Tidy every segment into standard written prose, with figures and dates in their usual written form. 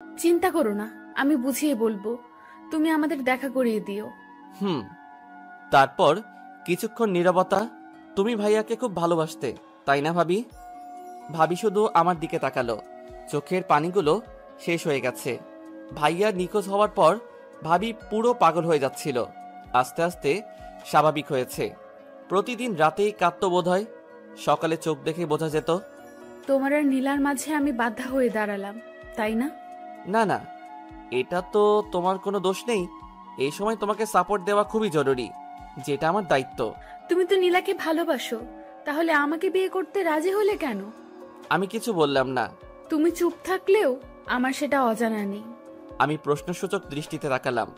চিন্তা করো না, আমি বুঝিয়ে বলবো। তুমি আমাদের দেখা করিয়ে দিও। হুম। তারপর কিছুক্ষণ নীরবতা। তুমি ভাইয়াকে খুব ভালোবাসতে, তাই না ভাবি? ভাবি শুধু আমার দিকে তাকালো, চোখের পানিগুলো শেষ হয়ে গেছে। ভাইয়া নিখোঁজ হওয়ার পর ভাবি পুরো পাগল হয়ে যাচ্ছিল। আস্তে আস্তে স্বাভাবিক হয়েছে। প্রতিদিন রাতেই কাঁদতো বোধহয়, সকালে চোখ দেখে বোঝা যেত। তোমার আর নীলার মাঝে আমি বাধা হয়ে দাঁড়ালাম, তাই না? না না, এটা তো তোমার কোনো দোষ নেই। এই সময় তোমাকে সাপোর্ট দেওয়া খুবই জরুরি, যেটা আমার দায়িত্ব। তুমি তো নীলাকে ভালোবাসো, তাহলে আমাকে বিয়ে করতে রাজি হলে কেন? আমি কিছু বললাম না। তুমি চুপ থাকলেও আমার সেটা অজানা নেই। আমি প্রশ্নসূচক দৃষ্টিতে তাকালাম।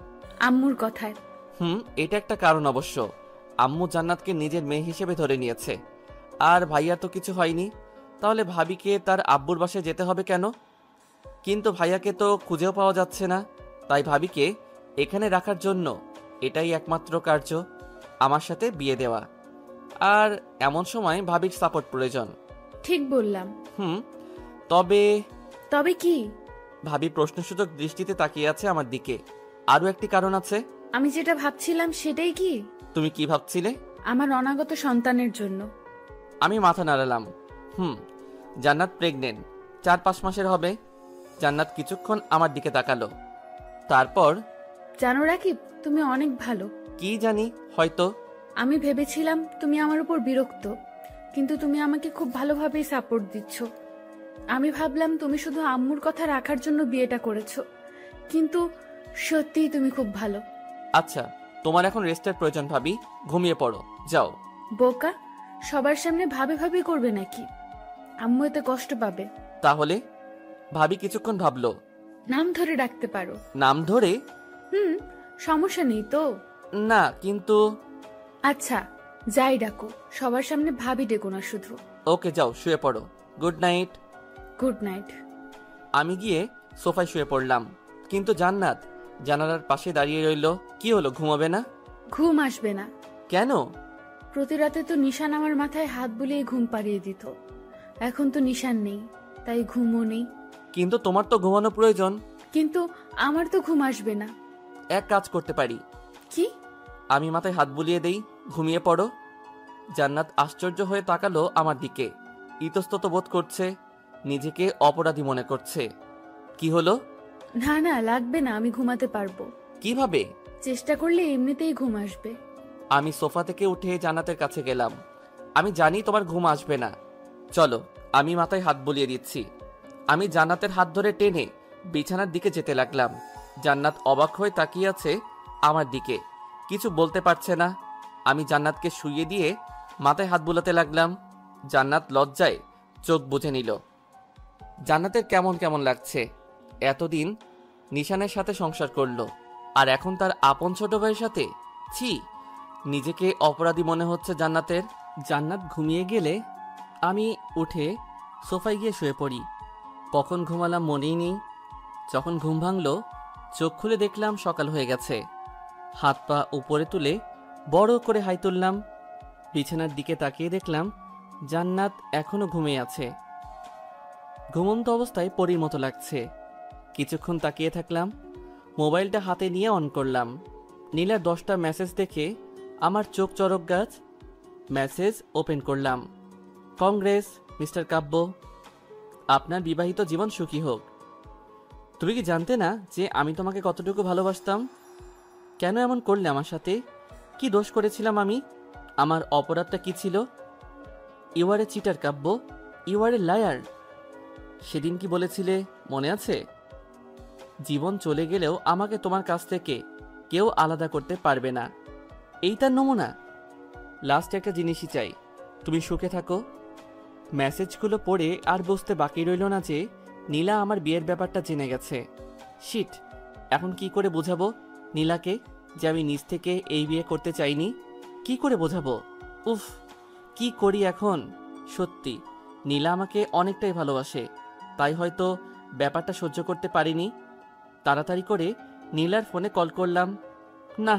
আম্মুর কথায়। এটা একটা কারণ অবশ্য। আম্মু জান্নাতকে নিজের মেয়ে হিসেবে ধরে নিয়েছে। আর ভাইয়ার তো কিছু হয়নি, তাহলে ভাবিকে তার আব্বুর বাসায় যেতে হবে কেন? কিন্তু ভাইয়াকে তো খুঁজেও পাওয়া যাচ্ছে না, তাই ভাবিকে এখানে রাখার জন্য এটাই একমাত্র কার্য, আমার সাথে বিয়ে দেওয়া। আর এমন সময় ভাবির সাপোর্ট প্রয়োজন। ঠিক বললাম। তবে তবে কি? ভাবি প্রশ্নসূচক দৃষ্টিতে তাকিয়ে আছে আমার দিকে। আরও একটি কারণ আছে। আমি যেটা ভাবছিলাম সেটাই কি? তুমি কি ভাবছিলে? আমার অনাগত সন্তানের জন্য। আমি মাথা নাড়ালাম। জান্নাত প্রেগনেন্ট, 4-5 মাসের হবে। জান্নাত কিছুক্ষণ আমার দিকে তাকালো, তারপর জানো রাকিব, তুমি অনেক ভালো। কি জানি, হয়তো। আমি ভেবেছিলাম তুমি আমার উপর বিরক্ত, কিন্তু তুমি আমাকে খুব ভালোভাবেই সাপোর্ট দিচ্ছ। আমি ভাবলাম তুমি শুধু আম্মুর কথা রাখার জন্য বিয়েটা করেছো, কিন্তু সত্যিই তুমি খুব ভালো। আচ্ছা, তোমার এখন রেস্টের প্রয়োজন ভাবি, ঘুমিয়ে পড়ো, যাও। বোকা, সবার সামনে ভাবে ভাবি করবে নাকি? আম্মু এতে কষ্ট পাবে। তাহলে? ভাবি কিছুক্ষণ ভাবলো। নাম ধরে ডাকতে পারো। নাম ধরে? সমস্যা নেই তো? না, কিন্তু। আচ্ছা, যাই ডাকো, সবার সামনে ভাবি ডেকো না শুধু। ওকে, যাও শুয়ে পড়ো। Good night. Good night. আমি গিয়ে সোফায় শুয়ে পড়লাম, কিন্তু জান্নাত জানালার পাশে দাঁড়িয়ে রইল। কি হলো, ঘুমাবে না? ঘুম আসবে না। কেন? প্রতি রাতে তো নিশান আমার মাথায় হাত বুলিয়ে ঘুম পাড়িয়ে দিত। এখন তো নিশান নেই, তাই ঘুমও নেই। কিন্তু তোমার তো ঘুমানো প্রয়োজন। কিন্তু আমার তো ঘুম আসবে না। এক কাজ করতে পারি। কি? আমি মাথায় হাত বুলিয়ে দেই, ঘুমিয়ে পড়ো। জান্নাত আশ্চর্য হয়ে তাকালো আমার দিকে, ইতস্তত বোধ করছে, নিজেকে অপরাধী মনে করছে। কি হলো? না না, লাগবে না, আমি ঘুমাতে পারবো। কিভাবে? চেষ্টা করলে এমনিতেই ঘুম আসবে। আমি সোফা থেকে উঠে জান্নাতের কাছে গেলাম। আমি জানি তোমার ঘুম আসবে না, চলো। আমি মাথায় হাত বুলিয়ে দিচ্ছি। আমি জান্নাতের হাত ধরে টেনে বিছানার দিকে যেতে লাগলাম। জান্নাত অবাক হয়ে তাকিয়ে আছে আমার দিকে, কিছু বলতে পারছে না। আমি জান্নাতকে শুইয়ে দিয়ে মাথায় হাত বুলাতে লাগলাম। জান্নাত লজ্জায় চোখ বুজে নিল। জান্নাতের কেমন কেমন লাগছে। এতদিন নিশানের সাথে সংসার করলো, আর এখন তার আপন ছোট ভাইয়ের সাথে। ছি, নিজেকে অপরাধী মনে হচ্ছে জান্নাতের। জান্নাত ঘুমিয়ে গেলে আমি উঠে সোফায় গিয়ে শুয়ে পড়ি। কখন ঘুমালাম মনেই নেই। যখন ঘুম ভাঙল, চোখ খুলে দেখলাম সকাল হয়ে গেছে। হাত পা উপরে তুলে বড় করে হাই তুললাম। বিছানার দিকে তাকিয়ে দেখলাম জান্নাত এখনো ঘুমিয়ে আছে। ঘুমন্ত অবস্থায় পরীর মতো লাগছে। কিছুক্ষণ তাকিয়ে থাকলাম, মোবাইলটা হাতে নিয়ে অন করলাম। নীলার 10টা মেসেজ দেখে আমার চোখ চরক গাছ। মেসেজ ওপেন করলাম। কংগ্রেস মিস্টার কাব্য, আপনার বিবাহিত জীবন সুখী হোক। তুমি কি জানতে না যে আমি তোমাকে কতটুকু ভালোবাসতাম? কেন এমন করলে আমার সাথে? কি দোষ করেছিলাম আমি? আমার অপরাধটা কি ছিল? You are a cheater Kabya, you are a liar. সেদিন কি বলেছিলে মনে আছে? জীবন চলে গেলেও আমাকে তোমার কাছ থেকে কেউ আলাদা করতে পারবে না। এই তার নমুনা। লাস্ট একটা জিনিসই চাই, তুমি সুখে থাকো। মেসেজগুলো পড়ে আর বুঝতে বাকি রইল না যে নীলা আমার বিয়ের ব্যাপারটা জেনে গেছে। শিট, এখন কি করে বোঝাবো নীলাকে যে আমি নিজ থেকে এই বিয়ে করতে চাইনি? কি করে বোঝাবো? উফ, কি করি এখন? সত্যি নীলা আমাকে অনেকটাই ভালোবাসে, তাই হয়তো ব্যাপারটা সহ্য করতে পারিনি। তাড়াতাড়ি করে নীলার ফোনে কল করলাম। না,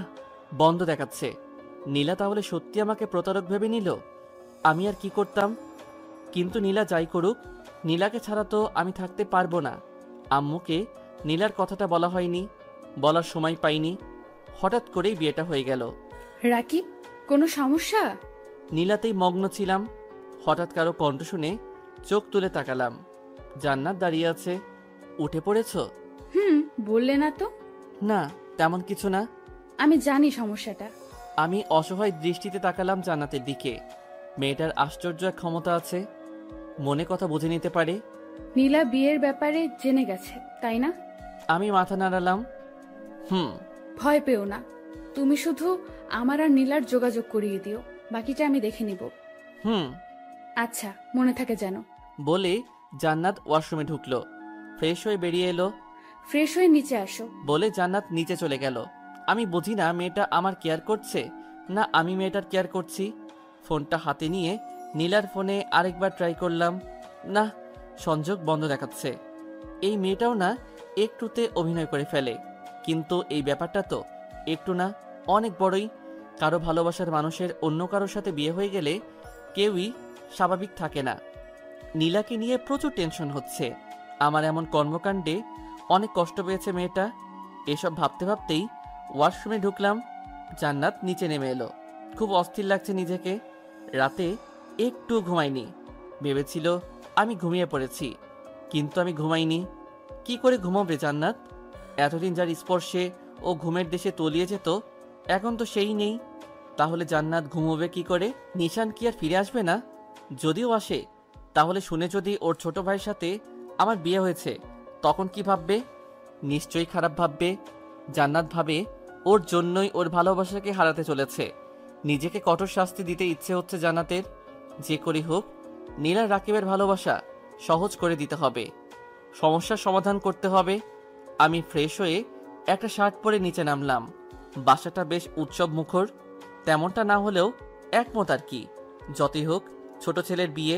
বন্ধ দেখাচ্ছে। নীলা তাহলে সত্যি আমাকে প্রতারক ভেবে নিল। আমি আর কি করতাম? কিন্তু নীলা যাই করুক, নীলাকে ছাড়া তো আমি থাকতে পারবো না। আম্মুকে নীলার কথাটা বলা হয়নি, বলার সময় পাইনি। হঠাৎ করেই বিয়েটা হয়ে গেল। রাকিব, কোনো সমস্যা? নীলাতেই মগ্ন ছিলাম। হঠাৎ কারো কণ্ঠ শুনে চোখ তুলে তাকালাম। জান্নাত দাঁড়িয়ে আছে। উঠে পড়েছ? বললে না তো। না, তেমন কিছু না। আমি জানি সমস্যাটা। আমি অসহায় দৃষ্টিতে তাকালাম জান্নাতের দিকে। মেয়েটার আশ্চর্য এক ক্ষমতা আছে, মনে কথা বুঝে নিতে পারে। নীলা বিয়ের ব্যাপারে জেনে গেছে, তাই না? আমি মাথা নাড়ালাম। ভয় পেও না, তুমি শুধু আমার আর নীলার যোগাযোগ করিয়ে দিও, বাকিটা আমি দেখে নিব। আচ্ছা, মনে থাকে যেন। বলে জান্নাত ওয়াশরুমে ঢুকলো। ফ্রেশ হয়ে বেরিয়ে এলো। ফ্রেশ হয়ে নিচে আসো বলে জান্নাত নিচে চলে গেল। আমি বুঝি না মেয়েটা আমার কেয়ার করছে না আমি মেয়েটার কেয়ার করছি। ফোনটা হাতে নিয়ে নীলার ফোনে আরেকবার ট্রাই করলাম। না, সংযোগ বন্ধ দেখাচ্ছে। এই মেয়েটাও না একটুতে অভিনয় করে ফেলে, কিন্তু এই ব্যাপারটা তো একটু না, অনেক বড়ই। কারো ভালোবাসার মানুষের অন্য কারোর সাথে বিয়ে হয়ে গেলে কেউই স্বাভাবিক থাকে না। নীলাকে নিয়ে প্রচুর টেনশন হচ্ছে। আমার এমন কর্মকাণ্ডে অনেক কষ্ট পেয়েছে মেয়েটা। এসব ভাবতে ভাবতেই ওয়াশরুমে ঢুকলাম। জান্নাত নিচে নেমে এলো। খুব অস্থির লাগছে নিজেকে। রাতে একটু ঘুমাইনি। ভেবেছিল আমি ঘুমিয়ে পড়েছি, কিন্তু আমি ঘুমাইনি। কি করে ঘুমাবে জান্নাত? এতদিন যার স্পর্শে ও ঘুমের দেশে তলিয়ে যেত, এখন তো সেই নেই। তাহলে জান্নাত ঘুমোবে কি করে? নিশান কি আর ফিরে আসবে না? যদিও আসে, তাহলে শুনে যদি ওর ছোট ভাইয়ের সাথে আমার বিয়ে হয়েছে, তখন কি ভাববে? নিশ্চয়ই খারাপ ভাববে। জান্নাত ভাবে ওর জন্যই ওর ভালোবাসাকে হারাতে চলেছে। নিজেকে কঠোর শাস্তি দিতে ইচ্ছে হচ্ছে জান্নাতের। যে করি হোক, নীলা রাকিবের ভালোবাসা সহজ করে দিতে হবে, সমস্যার সমাধান করতে হবে। আমি ফ্রেশ হয়ে একটা শার্ট পরে নিচে নামলাম। বাসাটা বেশ উৎসব মুখর, তেমনটা না হলেও একমত আর কি। যতই হোক, ছোট ছেলের বিয়ে।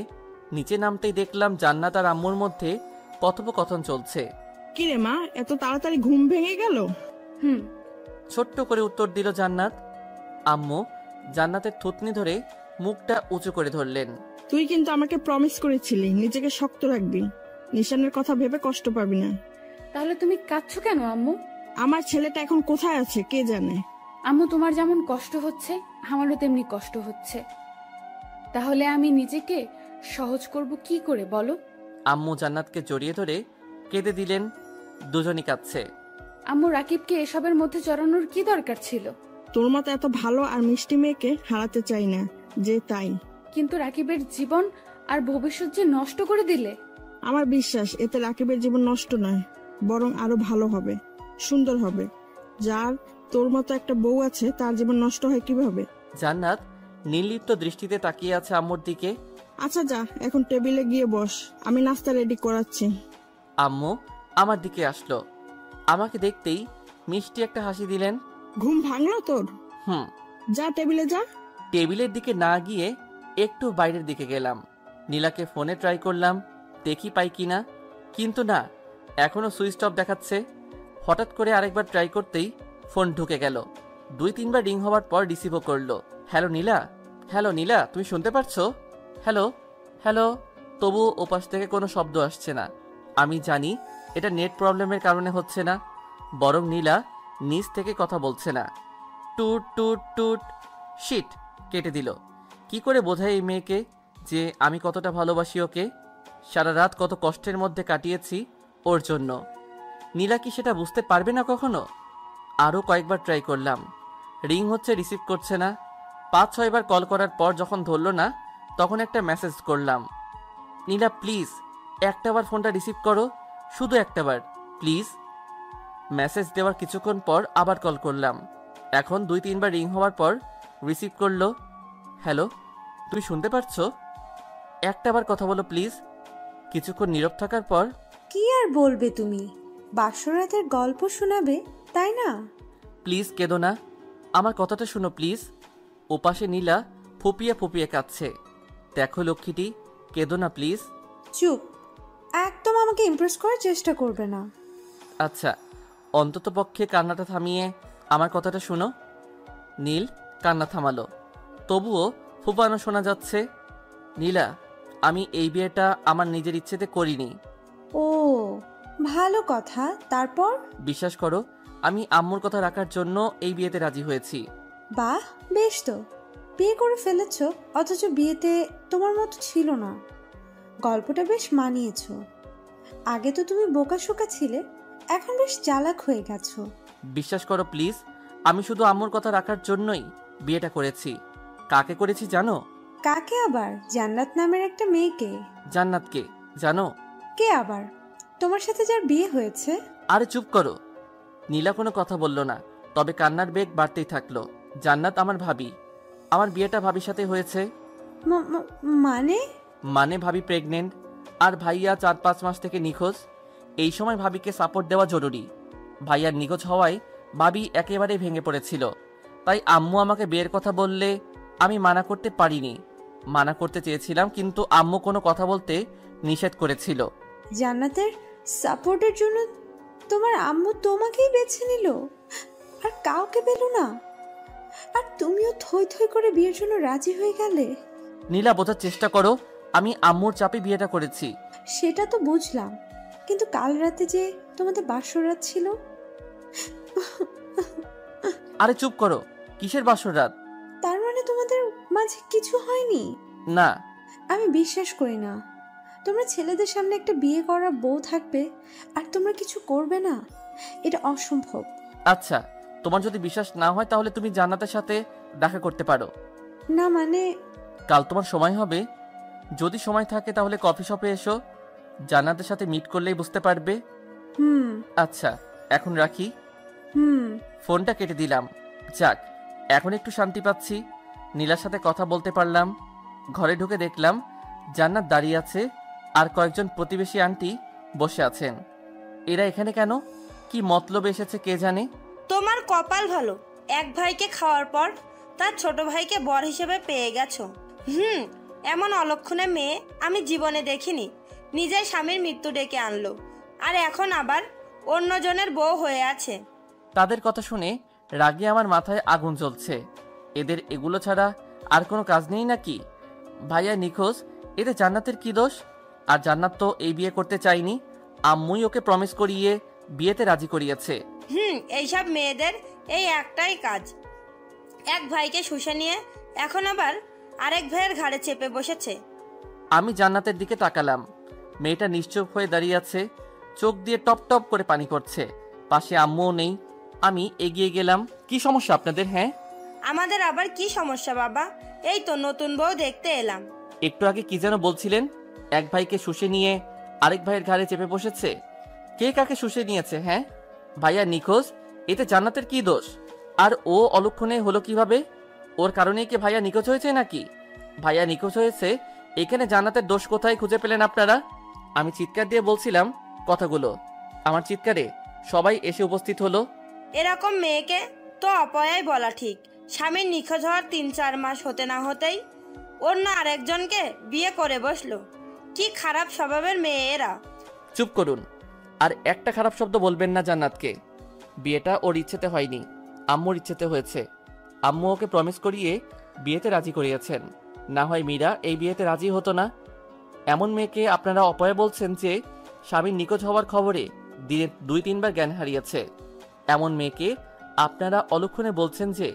নিচে নামতেই দেখলাম জান্নাত আর আম্মুর মধ্যে কথোপকথন চলছে। কিরে মা, এত তাড়াতাড়ি ঘুম ভেঙে গেল? ছোট্ট করে উত্তর দিল জান্নাত। আম্মু জান্নাতের থুতনি ধরে মুখটা উঁচু করে ধরলেন। তুই কিন্তু আমাকে প্রমিস করেছিলি নিজেকে শক্ত রাখবি, নিশানের কথা ভেবে কষ্ট পাবি না। তাহলে তুমি কাঁদছো কেন আম্মু? আমার ছেলেটা এখন কোথায় আছে কে জানে। আম্মু, তোমার যেমন কষ্ট হচ্ছে আমারও তেমনি কষ্ট হচ্ছে। তাহলে আমি নিজেকে সহজ করব কি করে বলো? আম্মু জান্নাতকে জড়িয়ে ধরে কেঁদে দিলেন। দুজনই কাঁদছে। আম্মু, রাকিবকে এসবের মধ্যে জড়ানোর কি দরকার ছিল? তোর মতো এত ভালো আর মিষ্টি মেয়েকে হারাতে চাই না, যে তাই। কিন্তু রাকিবের জীবন আর ভবিষ্যৎ যে নষ্ট করে দিলে। আমার বিশ্বাস এতে রাকিবের জীবন নষ্ট নয়, বরং আরো ভালো হবে, সুন্দর হবে। যার তোর মতো একটা বউ আছে তার জীবন নষ্ট হয় কিভাবে? জান্নাত নির্লিপ্ত দৃষ্টিতে তাকিয়ে আছে আম্মুর দিকে। আচ্ছা যা, এখন টেবিলে গিয়ে বস, আমি নাস্তা রেডি করাচ্ছি। আম্মু আমার দিকে আসলো। আমাকে দেখতেই মিষ্টি একটা হাসি দিলেন। ঘুম ভাঙলো তোর? যা টেবিলে যা। টেবিলের দিকে না গিয়ে একটু বাইরের দিকে গেলাম। নীলাকে ফোনে ট্রাই করলাম, দেখি পাই কিনা, কিন্তু না, এখনো সুইচ অফ দেখাচ্ছে। হঠাৎ করে আরেকবার ট্রাই করতেই ফোন ঢুকে গেল। 2-3 বার রিং হওয়ার পর রিসিভও করলো। হ্যালো নীলা, হ্যালো নীলা, তুমি শুনতে পারছো? Hello hello. তবু ওপাশ থেকে কোনো শব্দ আসছে না। আমি জানি এটা নেট প্রবলেমের কারণে হচ্ছে না, বরং নীলা নিজ থেকে কথা বলছে না। টুট টুট টুট। শিট, কেটে দিল। কি করে বোঝাই এই মেয়েকে যে আমি কতটা ভালোবাসি ওকে? সারা রাত কত কষ্টের মধ্যে কাটিয়েছি ওর জন্য। নীলা কি সেটা বুঝতে পারবে না কখনো? আরও কয়েকবার ট্রাই করলাম, রিং হচ্ছে, রিসিভ করছে না। 5-6 বার কল করার পর যখন ধরলো না, তখন একটা মেসেজ করলাম, নীলা প্লিজ একটাবার ফোনটা রিসিভ করো, শুধু একটাবার প্লিজ। মেসেজ দেওয়ার কিছুক্ষণ পর আবার কল করলাম। এখন 2-3 বার রিং হওয়ার পর রিসিভ করলো। হ্যালো, তুমি শুনতে পারছো? একটাবার কথা বলো প্লিজ। কিছুক্ষণ নীরব থাকার পর, কি আর বলবে তুমি, বাসরাতের গল্প শোনাবে তাই না? প্লিজ কেঁদো না, আমার কথাটা শুনো প্লিজ। ওপাশে নীলা ফুপিয়ে ফুপিয়ে কাঁদছে। দেখো লক্ষ্মীটি, কেঁদো না প্লিজ। চুপ, একদম আমাকে ইমপ্রেস করার চেষ্টা করবে না। আচ্ছা, অন্তত পক্ষে কান্নাটা থামিয়ে আমার কথাটা শুনো। নীল কান্না থামালো, তবুও ফুপানো শোনা যাচ্ছে। নীলা, আমি এই বিয়েটা আমার নিজের ইচ্ছেতে করিনি। ও ভালো কথা। তারপর? বিশ্বাস করো, আমি আম্মুর কথা রাখার জন্য এই বিয়েতে রাজি হয়েছি। বাহ, বেশ তো। বিয়ে করে ফেলেছ, অথচ বিয়েতে তোমার মতো ছিল না। গল্পটা বেশ মানিয়েছ। আগে তো তুমি বোকাশোকা ছিলে, এখন বেশ চালাক হয়ে গেছো। বিশ্বাস করো প্লিজ, আমি শুধু আম্মুর কথা রাখার জন্যই বিয়েটা করেছি। কাকে করেছি জানো? কাকে আবার? জান্নাত নামের একটা মেয়েকে। জান্নাতকে জানো? কে আবার? তোমার সাথে যার বিয়ে হয়েছে? আরে চুপ করো। নীলা কোনো কথা বলল না, তবে কান্নার বেগ বাড়তেই থাকলো। জান্নাত আমার ভাবি। আমার বিয়েটা ভাবির সাথে হয়েছে। মানে? মানে ভাবি প্রেগনেন্ট, আর ভাইয়া 4-5 মাস থেকে নিখোঁজ। এই সময় ভাবিকে সাপোর্ট দেওয়া জরুরি। ভাইয়ার নিখোঁজ হওয়ায় ভাবি একেবারে ভেঙে পড়েছিল। তাই আম্মু আমাকে বিয়ের কথা বললে আমি মানা করতে পারিনি। মানা করতে চেয়েছিলাম, কিন্তু আম্মু কোনো কথা বলতে নিষেধ করেছিল। জান্নাতের সাপোর্টের জন্য তোমার আম্মু তোমাকেই বেছে নিল, আর কাউকে পেল না? আর তুমিও থই থই করে বিয়ের জন্য রাজি হয়ে গেলে? নীলা, বোঝার চেষ্টা করো, আমি আম্মুর চাপে বিয়েটা করেছি। সেটা তো বুঝলাম, কিন্তু কাল রাতে যে তোমাদের বাসর রাত ছিল। আরে চুপ করো, কিসের বাসর রাত? তার মানে তোমাদের মাঝে কিছু হয়নি? না। আমি বিশ্বাস করি না। তোমরা ছেলেদের সামনে একটা বিয়ে করা বউ থাকবে আর তোমরা কিছু করবে না, এটা অসম্ভব। আচ্ছা, তোমার যদি বিশ্বাস না হয় তাহলে তুমি জান্নাতের সাথে দেখা করতে পারো। না মানে? কাল তোমার সময় হবে? যদি সময় থাকে তাহলে কফি শপে এসো, জান্নাতের সাথে মিট করলেই বুঝতে পারবে। হুম। আচ্ছা, এখন রাখি। হুম। ফোনটা কেটে দিলাম। যাক, এখন একটু শান্তি পাচ্ছি। নীলার সাথে কথা বলতে পারলাম। ঘরে ঢুকে দেখলাম জান্নাত দাঁড়িয়ে আছে, আর কয়েকজন প্রতিবেশী আন্টি বসে আছেন। এরা এখানে কেন? কি মতলবে এসেছে কে জানে। তোমার কপাল ভালো, এক ভাইকে খাওয়ার পর তার ছোট ভাইকে বর হিসেবে পেয়ে গেছো। এমন অলক্ষণে মেয়ে আমি জীবনে দেখিনি। নিজের স্বামীর মৃত্যু ডেকে আনলো, আর এখন আবার অন্যজনের বউ হয়ে আছে। তাদের কথা শুনে রাগে আমার মাথায় আগুন জ্বলছে। এদের এগুলো ছাড়া আর কোনো কাজ নেই নাকি? ভাইয়া নিখোঁজ, এতে জান্নাতের কি দোষ? আর জান্নাত তো এই বিয়ে করতে চাইনি, আম্মুই ওকে প্রমিস করিয়ে বিয়েতে রাজি করিয়েছে। এইসব মেয়েদের এই একটাই কাজ, এক ভাইকে শুষে নিয়ে এখন আবার আরেক ভাইয়ের ঘাড়ে চেপে বসেছে। আমি জান্নাতের দিকে তাকালাম। মেয়েটা নিশ্চুপ হয়ে দাঁড়িয়ে আছে, চোখ দিয়ে টপ টপ করে পানি পড়ছে। পাশে আম্মুও নেই। আমি এগিয়ে গেলাম। কি সমস্যা আপনাদের? হ্যাঁ, আমাদের আবার কি সমস্যা বাবা? এই তো নতুন বউ দেখতে এলাম। একটু আগে কি যেন বলছিলেন? এক ভাইকে শুষে নিয়ে আরেক ভাইয়ের ঘাড়ে চেপে বসেছে। কে কাকে শুষে নিয়েছে? হ্যাঁ, ভাইয়া নিখোঁজ, এতে জান্নাতের কি দোষ? আর ও অলক্ষণে হলো কিভাবে? ওর কারণেই কি ভাইয়া নিখোঁজ হয়েছে নাকি? ভাইয়া নিখোঁজ হয়েছে, এখানে জান্নাতের দোষ কোথায় খুঁজে পেলেন আপনারা? আমি চিৎকার দিয়ে বলছিলাম কথাগুলো। আমার চিৎকারে সবাই এসে উপস্থিত হলো। এরকম মেয়েকে তো অপয়াই বলা ঠিক। স্বামীর নিখোঁজ হওয়ার 3-4 মাস হতে না হতেই অন্য আরেকজনকে বিয়ে করে বসলো। কি খারাপ স্বভাবের মেয়ে এরা। চুপ করুন, আর একটা খারাপ শব্দ বলবেন না জান্নাতকে। বিয়েটা ওর ইচ্ছেতে হয়নি, আম্মুর ইচ্ছেতে হয়েছে। আম্মু ওকে প্রমিস করিয়ে বিয়েতে রাজি করিয়েছেন। না হয় মীরা এই বিয়েতে রাজি হতো না। এমন মেয়েকে আপনারা অপয়া বলছেন যে স্বামীর নিখোঁজ হওয়ার খবরে দিনে 2-3 বার জ্ঞান হারিয়েছে। এমন মেয়েকে আপনারা অলক্ষণে বলছেন যে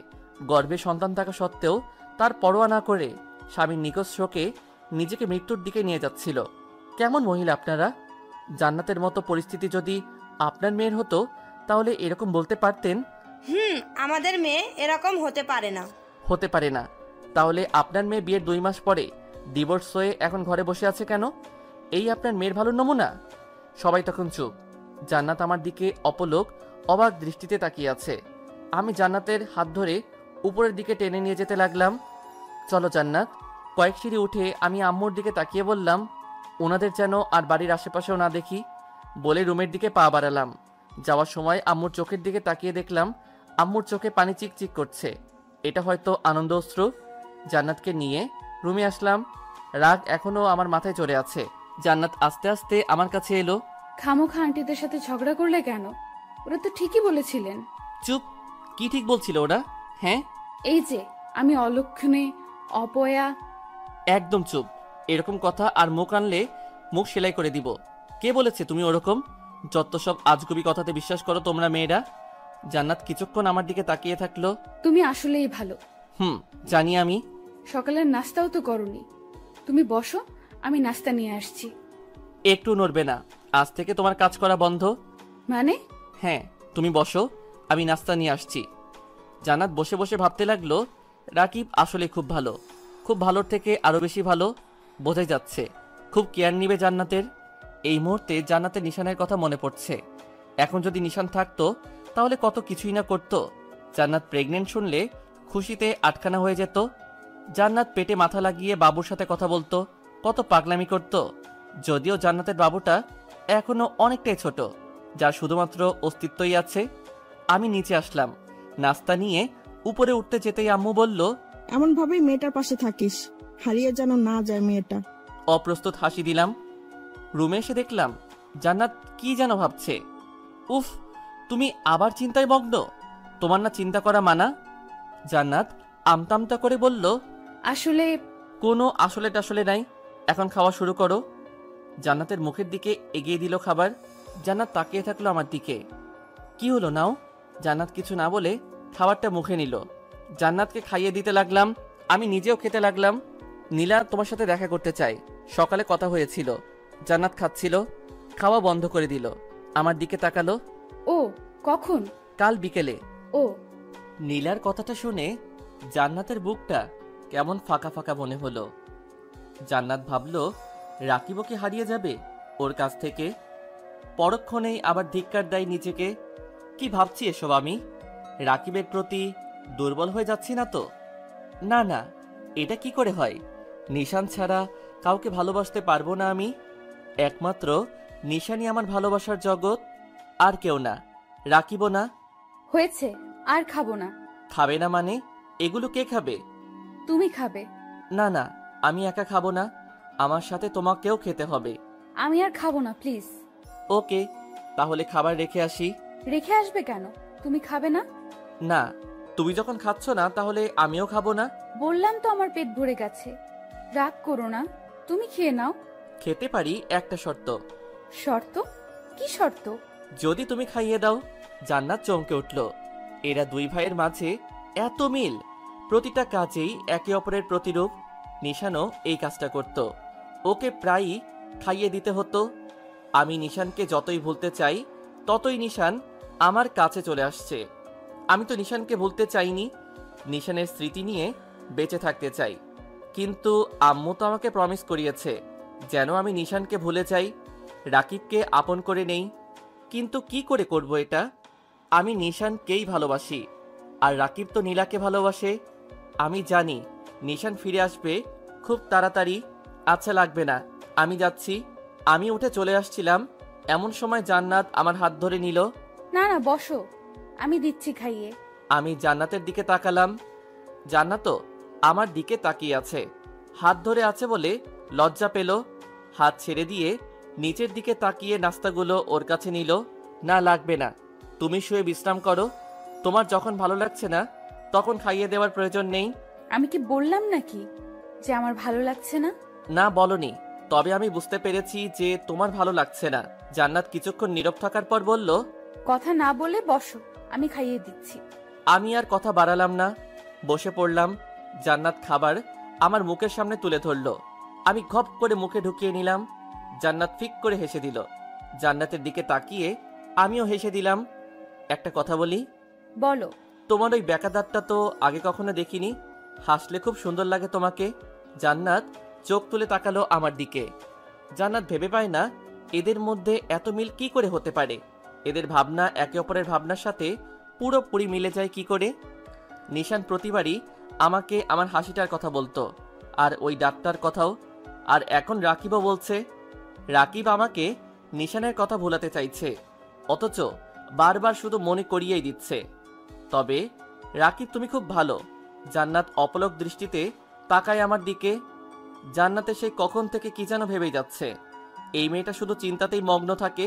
গর্ভে সন্তান থাকা সত্ত্বেও তার পরোয়া না করে স্বামীর নিখোঁজ শোকে নিজেকে মৃত্যুর দিকে নিয়ে যাচ্ছিল। কেমন মহিলা আপনারা? জান্নাতের মতো পরিস্থিতি যদি আপনার মেয়ের হতো তাহলে এরকম বলতে পারতেন? আমাদের মেয়ে এরকম হতে পারে না। হতে পারে না? তাহলে আপনার মেয়ে বিয়ের 2 মাস পরে ডিভোর্স হয়ে এখন ঘরে বসে আছে কেন? এই আপনার মেয়ের ভালো নমুনা? সবাই তখন চুপ। জান্নাত আমার দিকে অপলোক অবাক দৃষ্টিতে তাকিয়ে আছে। আমি জান্নাতের হাত ধরে উপরের দিকে টেনে নিয়ে যেতে লাগলাম। চলো জান্নাত। কয়েক সিঁড়ি উঠে আমি আম্মুর দিকে তাকিয়ে বললাম, ওনাদের যেন আর বাড়ির আশেপাশেও না দেখি। বলে রুমের দিকে পা বাড়ালাম। যাওয়ার সময় আম্মুর চোখের দিকে তাকিয়ে দেখলাম আম্মুর চোখে পানি চিকচিক করছে। এটা হয়তো আনন্দ অশ্রু। জান্নাতকে নিয়ে রুমে আসলাম। রাগ এখনো আমার মাথায় চড়ে আছে। জান্নাত আস্তে আস্তে আমার কাছে এলো। খামোখা আন্টিদের সাথে ঝগড়া করলে কেন? ওরা তো ঠিকই বলেছিলেন। চুপ। কি ঠিক বলছিল ওরা? হ্যাঁ, এই যে আমি অলক্ষণে, অপয়া। একদম চুপ। এরকম কথা আর মুখ আনলে মুখ সেলাই করে দিব। কে বলেছে তুমি ওরকম? যত সব আজগুবি কথাতে বিশ্বাস করো তোমরা মেয়েরা। জান্নাত কিছুক্ষণ আমার দিকে তাকিয়ে থাকলো। তুমি আসলেই ভালো। জানি আমি। সকালের নাস্তাও তো করনি। তুমি বসো, আমি নাস্তা নিয়ে আসছি। একটু নড়বে না, আজ থেকে তোমার কাজ করা বন্ধ। মানে? হ্যাঁ, তুমি বসো, আমি নাস্তা নিয়ে আসছি। জান্নাত বসে বসে ভাবতে লাগলো, রাকিব আসলে খুব ভালো, খুব ভালোর থেকে আরো বেশি ভালো। বোঝাই যাচ্ছে খুব কেয়ার নিবে জান্নাতের। এই মুহূর্তে জান্নাতের নিশানের কথা মনে পড়ছে। এখন যদি নিশান থাকতো তাহলে কত কিছুই না করতো। জান্নাত প্রেগনেন্ট শুনলে খুশিতে আটখানা হয়ে যেত। জান্নাত পেটে মাথা লাগিয়ে বাবুর সাথে কথা বলতো, কত পাগলামি করত। যদিও জান্নাতের বাবুটা এখনো অনেকটাই ছোট, যার শুধুমাত্র অস্তিত্বই আছে। আমি নিচে আসলাম, নাস্তা নিয়ে উপরে উঠতে যেতেই আম্মু বলল, এমন ভাবেই মেয়েটার পাশে থাকিস, হারিয়ে যেন না যায় মেয়েটা। অপ্রস্তুত হাসি দিলাম। রুমে এসে দেখলাম জান্নাত কি যেন ভাবছে। উফ, তুমি আবার চিন্তায় মগ্ন? তোমার না চিন্তা করা মানা? জান্নাত আমতামতা করে বলল, আসলে কোনো আসলে টাসলে নাই, এখন খাওয়া শুরু করো। জান্নাতের মুখের দিকে এগিয়ে দিল খাবার। জান্নাত তাকিয়ে থাকলো আমার দিকে। কি হলো নাও? জান্নাত কিছু না বলে খাবারটা মুখে নিল। জান্নাতকে খাইয়ে দিতে লাগলাম, আমি নিজেও খেতে লাগলাম। নীলা তোমার সাথে দেখা করতে চাই, সকালে কথা হয়েছিল। জান্নাত খাচ্ছিল, খাওয়া বন্ধ করে দিল। আমার দিকে তাকালো। ও কখন? কাল বিকেলে। ও। নীলার কথাটা শুনে জান্নাতের বুকটা কেমন ফাঁকা ফাঁকা মনে হলো। জান্নাত ভাবলো রাকিবকে হারিয়ে যাবে ওর কাছ থেকে। পরক্ষণেই আবার ধিক্কার দেয় নিজেকে। কি ভাবছি এসব আমি? রাকিবের প্রতি দুর্বল হয়ে যাচ্ছি না তো? না না, এটা কি করে হয়? নিশান ছাড়া কাউকে ভালোবাসতে পারবো না আমি। একমাত্র নিশানই আমার ভালোবাসার জগৎ, আর কেউ না, রাকিবও না। হয়েছে, আর খাবো না। খাবে না মানে? এগুলো কে খাবে? তুমি খাবে। না না, আমি একা খাবো না, আমার সাথে তোমাকেও খেতে হবে। আমি আর খাবো না, প্লিজ। ওকে, তাহলে খাবার রেখে আসি। রেখে আসবে কেন? তুমি খাবে না? না, তুমি যখন খাচ্ছ না তাহলে আমিও খাবো না। বললাম তো আমার পেট ভরে গেছে। রাগ করো না, তুমি খেয়ে নাও। খেতে পারি, একটা শর্ত। শর্ত? কি শর্ত? যদি তুমি খাইয়ে দাও। জান্নাত চমকে উঠল। এরা দুই ভাইয়ের মাঝে এত মিল, প্রতিটা কাজেই একে অপরের প্রতিরূপ। নিশানও এই কাজটা করত, ওকে প্রায়ই খাইয়ে দিতে হতো। আমি নিশানকে যতই ভুলতে চাই ততই নিশান আমার কাছে চলে আসছে। আমি তো নিশানকে ভুলতে চাইনি, নিশানের স্মৃতি নিয়ে বেঁচে থাকতে চাই। কিন্তু আম্মু তো আমাকে প্রমিস করিয়েছে যেন আমি নিশানকে ভুলে যাই, রাকিবকে আপন করে নেই। কিন্তু কি করে করব এটা? আমি নিশানকেই ভালোবাসি, আর রাকিব তো নীলাকে ভালোবাসে। আমি জানি নিশান ফিরে আসবে খুব তাড়াতাড়ি। আচ্ছা লাগবে না, আমি যাচ্ছি। আমি উঠে চলে আসছিলাম, এমন সময় জান্নাত আমার হাত ধরে নিল। না না, বসো, আমি দিচ্ছি খাইয়ে। আমি জান্নাতের দিকে তাকালাম। জান্নাতও আমার দিকে তাকিয়ে আছে, হাত ধরে আছে বলে লজ্জা পেল। হাত ছেড়ে দিয়ে নিচের দিকে তাকিয়ে নাস্তাগুলো ওর কাছে নিল। না লাগবে না, তুমি শুয়ে বিশ্রাম করো। তোমার যখন ভালো লাগছে না তখন খাইয়ে দেওয়ার প্রয়োজন নেই। আমি কি বললাম নাকি যে আমার ভালো লাগছে না? না বলনি, তবে আমি বুঝতে পেরেছি যে তোমার ভালো লাগছে না। জান্নাত কিছুক্ষণ নীরব থাকার পর বলল, কথা না বলে বসো, আমি খাইয়ে দিচ্ছি। আমি আর কথা বাড়ালাম না, বসে পড়লাম। জান্নাত খাবার আমার মুখের সামনে তুলে ধরল। আমি ঘপ করে মুখে ঢুকিয়ে নিলাম। জান্নাত ফিক করে হেসে দিল। জান্নাতের দিকে তাকিয়ে আমিও হেসে দিলাম। একটা কথা বলি? বলো। তোমার ওই ব্যাকাদারটা তো আগে কখনো দেখিনি, হাসলে খুব সুন্দর লাগে তোমাকে। জান্নাত চোখ তুলে তাকালো আমার দিকে। জান্নাত ভেবে পায় না এদের মধ্যে এত মিল কি করে হতে পারে। এদের ভাবনা একে অপরের ভাবনার সাথে পুরোপুরি মিলে যায় কি করে। নিশান প্রতিবারই আমাকে আমার হাসিটার কথা বলতো, আর ওই ডাক্তার কথাও। আর এখন রাকিবও বলছে। রাকিব আমাকে নিশানের কথা ভোলাতে চাইছে, অথচ বারবার শুধু মনে করিয়েই দিচ্ছে। তবে রাকিব তুমি খুব ভালো। জান্নাত অপলক দৃষ্টিতে তাকায় আমার দিকে। জান্নাতে সে কখন থেকে কি যেন ভেবেই যাচ্ছে। এই মেয়েটা শুধু চিন্তাতেই মগ্ন থাকে।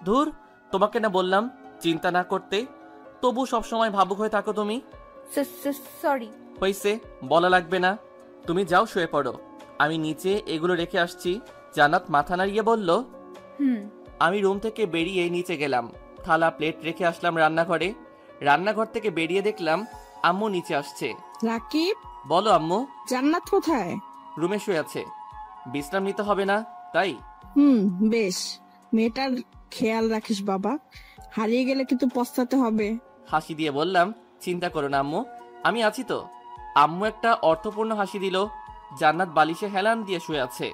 ধুর, তোমাকে না বললাম চিন্তা না করতে, তবু সবসময় ভাবুক হয়ে থাকো তুমি। সরি। হইছে, বলা লাগবে না, তুমি যাও শুয়ে পড়ো, আমি নিচে এগুলো রেখে আসছি। জান্নাত মাথা নাড়িয়ে বলল, আমি রুম থেকে বেরিয়ে নিচে গেলাম, থালা প্লেট রেখে আসলাম রান্নাঘরে। রান্নাঘর থেকে বেরিয়ে দেখলাম আম্মু নিচে আসছে। রাকিব, বলো আম্মু। জান্নাত কোথায়? রুমে শুয়ে আছে, বিশ্রাম নিতে হবে না তাই। বেশ, মেয়েটার খেয়াল রাখিস বাবা, হারিয়ে গেলে কিন্তু পস্তাতে হবে। হাসি দিয়ে বললাম, চিন্তা করো না আম্মু, আমি আছি তো। আম্মু একটা অর্থপূর্ণ হাসি দিল। জান্নাত বালিশে হেলান দিয়ে শুয়ে আছে,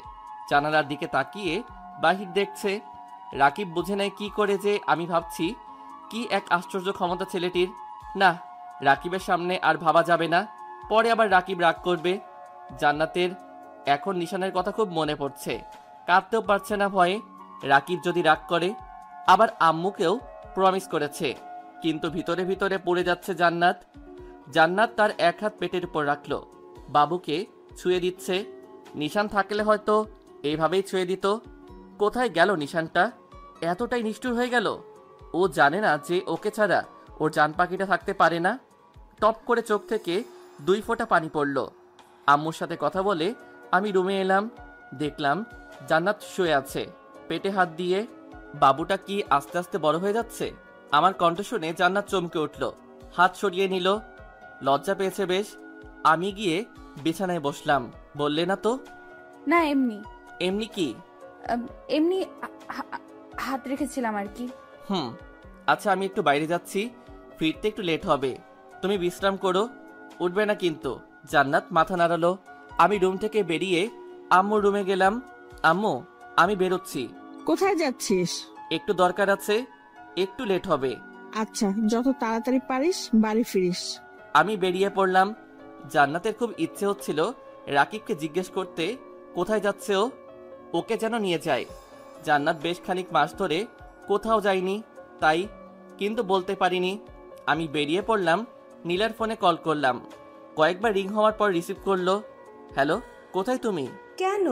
জানালার দিকে তাকিয়ে বাহির দেখছে। রাকিব বুঝে নেয় কি করে যে আমি ভাবছি। কি এক আশ্চর্য ক্ষমতা ছেলেটির। না, রাকিবের সামনে আর ভাবা যাবে না, পরে আবার রাকিব রাগ করবে। জান্নাতের এখন নিশানের কথা খুব মনে পড়ছে, কাঁদতেও পারছে না ভয়ে। রাকিব যদি রাগ করে, আবার আম্মুকেও প্রমিস করেছে, কিন্তু ভিতরে ভিতরে পড়ে যাচ্ছে জান্নাত। জান্নাত তার এক হাত পেটের উপর রাখলো, বাবুকে ছুঁয়ে দিচ্ছে। নিশান থাকলে হয়তো এইভাবেই ছুঁয়ে দিত। কোথায় গেল নিশানটা? এতটাই নিষ্ঠুর হয়ে গেল। ও জানে না যে ওকে ছাড়া ওর জান পাখিটা থাকতে পারে না। টপ করে চোখ থেকে 2 ফোঁটা পানি পড়ল। আম্মুর সাথে কথা বলে আমি রুমে এলাম, দেখলাম জান্নাত শুয়ে আছে পেটে হাত দিয়ে। বাবুটা কি আস্তে আস্তে বড় হয়ে যাচ্ছে? আমার কণ্ঠ শুনে জান্নাত চমকে উঠল, হাত সরিয়ে নিল। লজ্জা পেয়েছে বেশ। আমি গিয়ে বিছানায় বসলাম। বললে না তো? না, এমনি এমনি কি? এমনি হাত রেখেছিলাম আর কি। আচ্ছা, আমি একটু বাইরে যাচ্ছি, ফিরতে একটু লেট হবে, তুমি বিশ্রাম করো, উঠবে না কিন্তু। জান্নাত মাথা নাড়ালো। আমি রুম থেকে বেরিয়ে আম্মুর রুমে গেলাম। আম্মু, আমি বেরোচ্ছি। কোথায় যাচ্ছিস? একটু দরকার আছে, একটু লেট হবে। আচ্ছা, যত তাড়াতাড়ি পারিস বাড়ি ফিরিস। আমি বেরিয়ে পড়লাম। জান্নাতের খুব ইচ্ছে হচ্ছিল রাকিবকে জিজ্ঞেস করতে কোথায় যাচ্ছে ও, ওকে যেন নিয়ে যায়। জান্নাত বেশ খানিক মাস ধরে কোথাও যায়নি তাই, কিন্তু বলতে পারিনি। আমি বেরিয়ে পড়লাম, নীলার ফোনে কল করলাম। কয়েকবার রিং হওয়ার পর রিসিভ করলো। হ্যালো, কোথায় তুমি? কেন?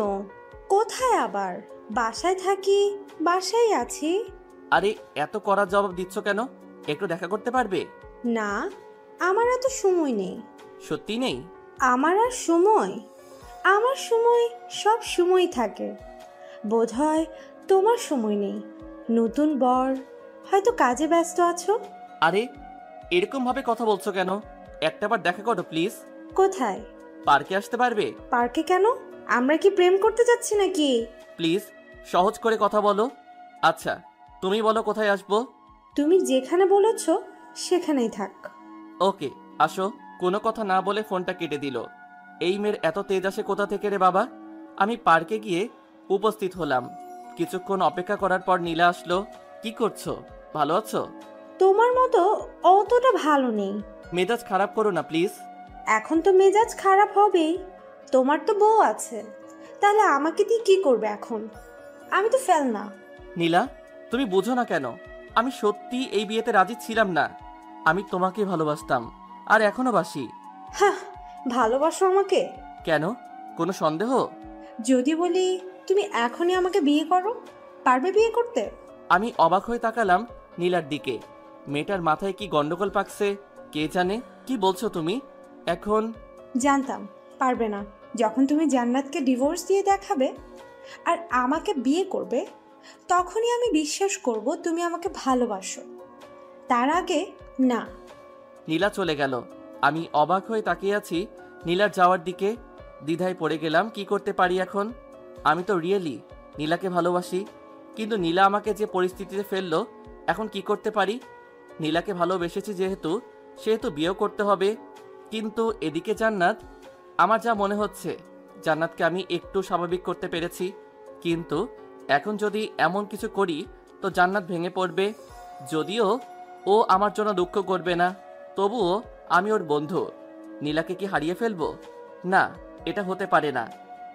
কোথায় আবার? বাসায় থাকি, বাসায় আছি। আরে এত কড়া জবাব দিচ্ছ কেন? একটু দেখা করতে পারবে? না, আমার এত সময় নেই। সত্যি নেই? আমার আর সময়? আমার সময় সব সময় থাকে। বোধহয় তোমার সময় নেই। নতুন বর, হয়তো কাজে ব্যস্ত আছো। আরে এরকম ভাবে কথা বলছো কেন? একটাবার দেখা করো প্লিজ। কোথায়? পার্কে আসতে পারবে? পার্কে কেন? আমরা কি প্রেম করতে যাচ্ছি নাকি? প্লিজ সহজ করে কথা বলো। আচ্ছা তুমি বলো কোথায় আসবো? তুমি যেখানে বলেছো সেখানেই থাক। ওকে আসো। কোনো কথা না বলে ফোনটা কেটে দিল। এই মেয়ের এত তেজ আসে কোথা থেকে রে বাবা? আমি পার্কে গিয়ে উপস্থিত হলাম। কিছুক্ষণ অপেক্ষা করার পর নীলা আসলো। কি করছো? ভালো আছো? তোমার মতো অতটা ভালো নেই। মেজাজ খারাপ করো না প্লিজ। এখন তো মেজাজ খারাপ হবেই। তোমার তো বউ আছে, তাহলে আমাকে দিয়ে কি করবে এখন? আমি তো ফেল না। নীলা, তুমি বুঝো না কেন? আমি সত্যি এই বিয়েতে রাজি ছিলাম না। আমি তোমাকে ভালোবাসতাম, আর এখনো বাসি। হ্যাঁ, ভালোবাসো আমাকে? কেন, কোনো সন্দেহ? যদি বলি তুমি এখনই আমাকে বিয়ে করো, পারবে বিয়ে করতে? আমি অবাক হয়ে তাকালাম নীলার দিকে। মেয়েটার মাথায় কি গন্ডগোল পাকছে কে জানে। কি বলছো তুমি এখন? জানতাম পারবে না। যখন তুমি জান্নাতকে ডিভোর্স দিয়ে দেখাবে আর আমাকে বিয়ে করবে, তখনই আমি বিশ্বাস করব তুমি আমাকে ভালোবাসো। তার আগে না। নীলা চলে গেল। আমি অবাক হয়ে তাকিয়ে আছি নীলার যাওয়ার দিকে। দ্বিধায় পড়ে গেলাম, কি করতে পারি এখন? আমি তো রিয়েলি নীলাকে ভালোবাসি, কিন্তু নীলা আমাকে যে পরিস্থিতিতে ফেললো, এখন কি করতে পারি? নীলাকে ভালোবেসেছি সেহেতু বিয়েও করতে হবে। কিন্তু এদিকে জান্নাত, আমার যা মনে হচ্ছে জান্নাতকে আমি একটু স্বাভাবিক করতে পেরেছি, কিন্তু এখন যদি এমন কিছু করি তো জান্নাত ভেঙে পড়বে। যদিও ও আমার জন্য দুঃখ করবে না, তবুও আমি ওর বন্ধু। নীলাকে কি হারিয়ে ফেলবো? না, এটা হতে পারে না।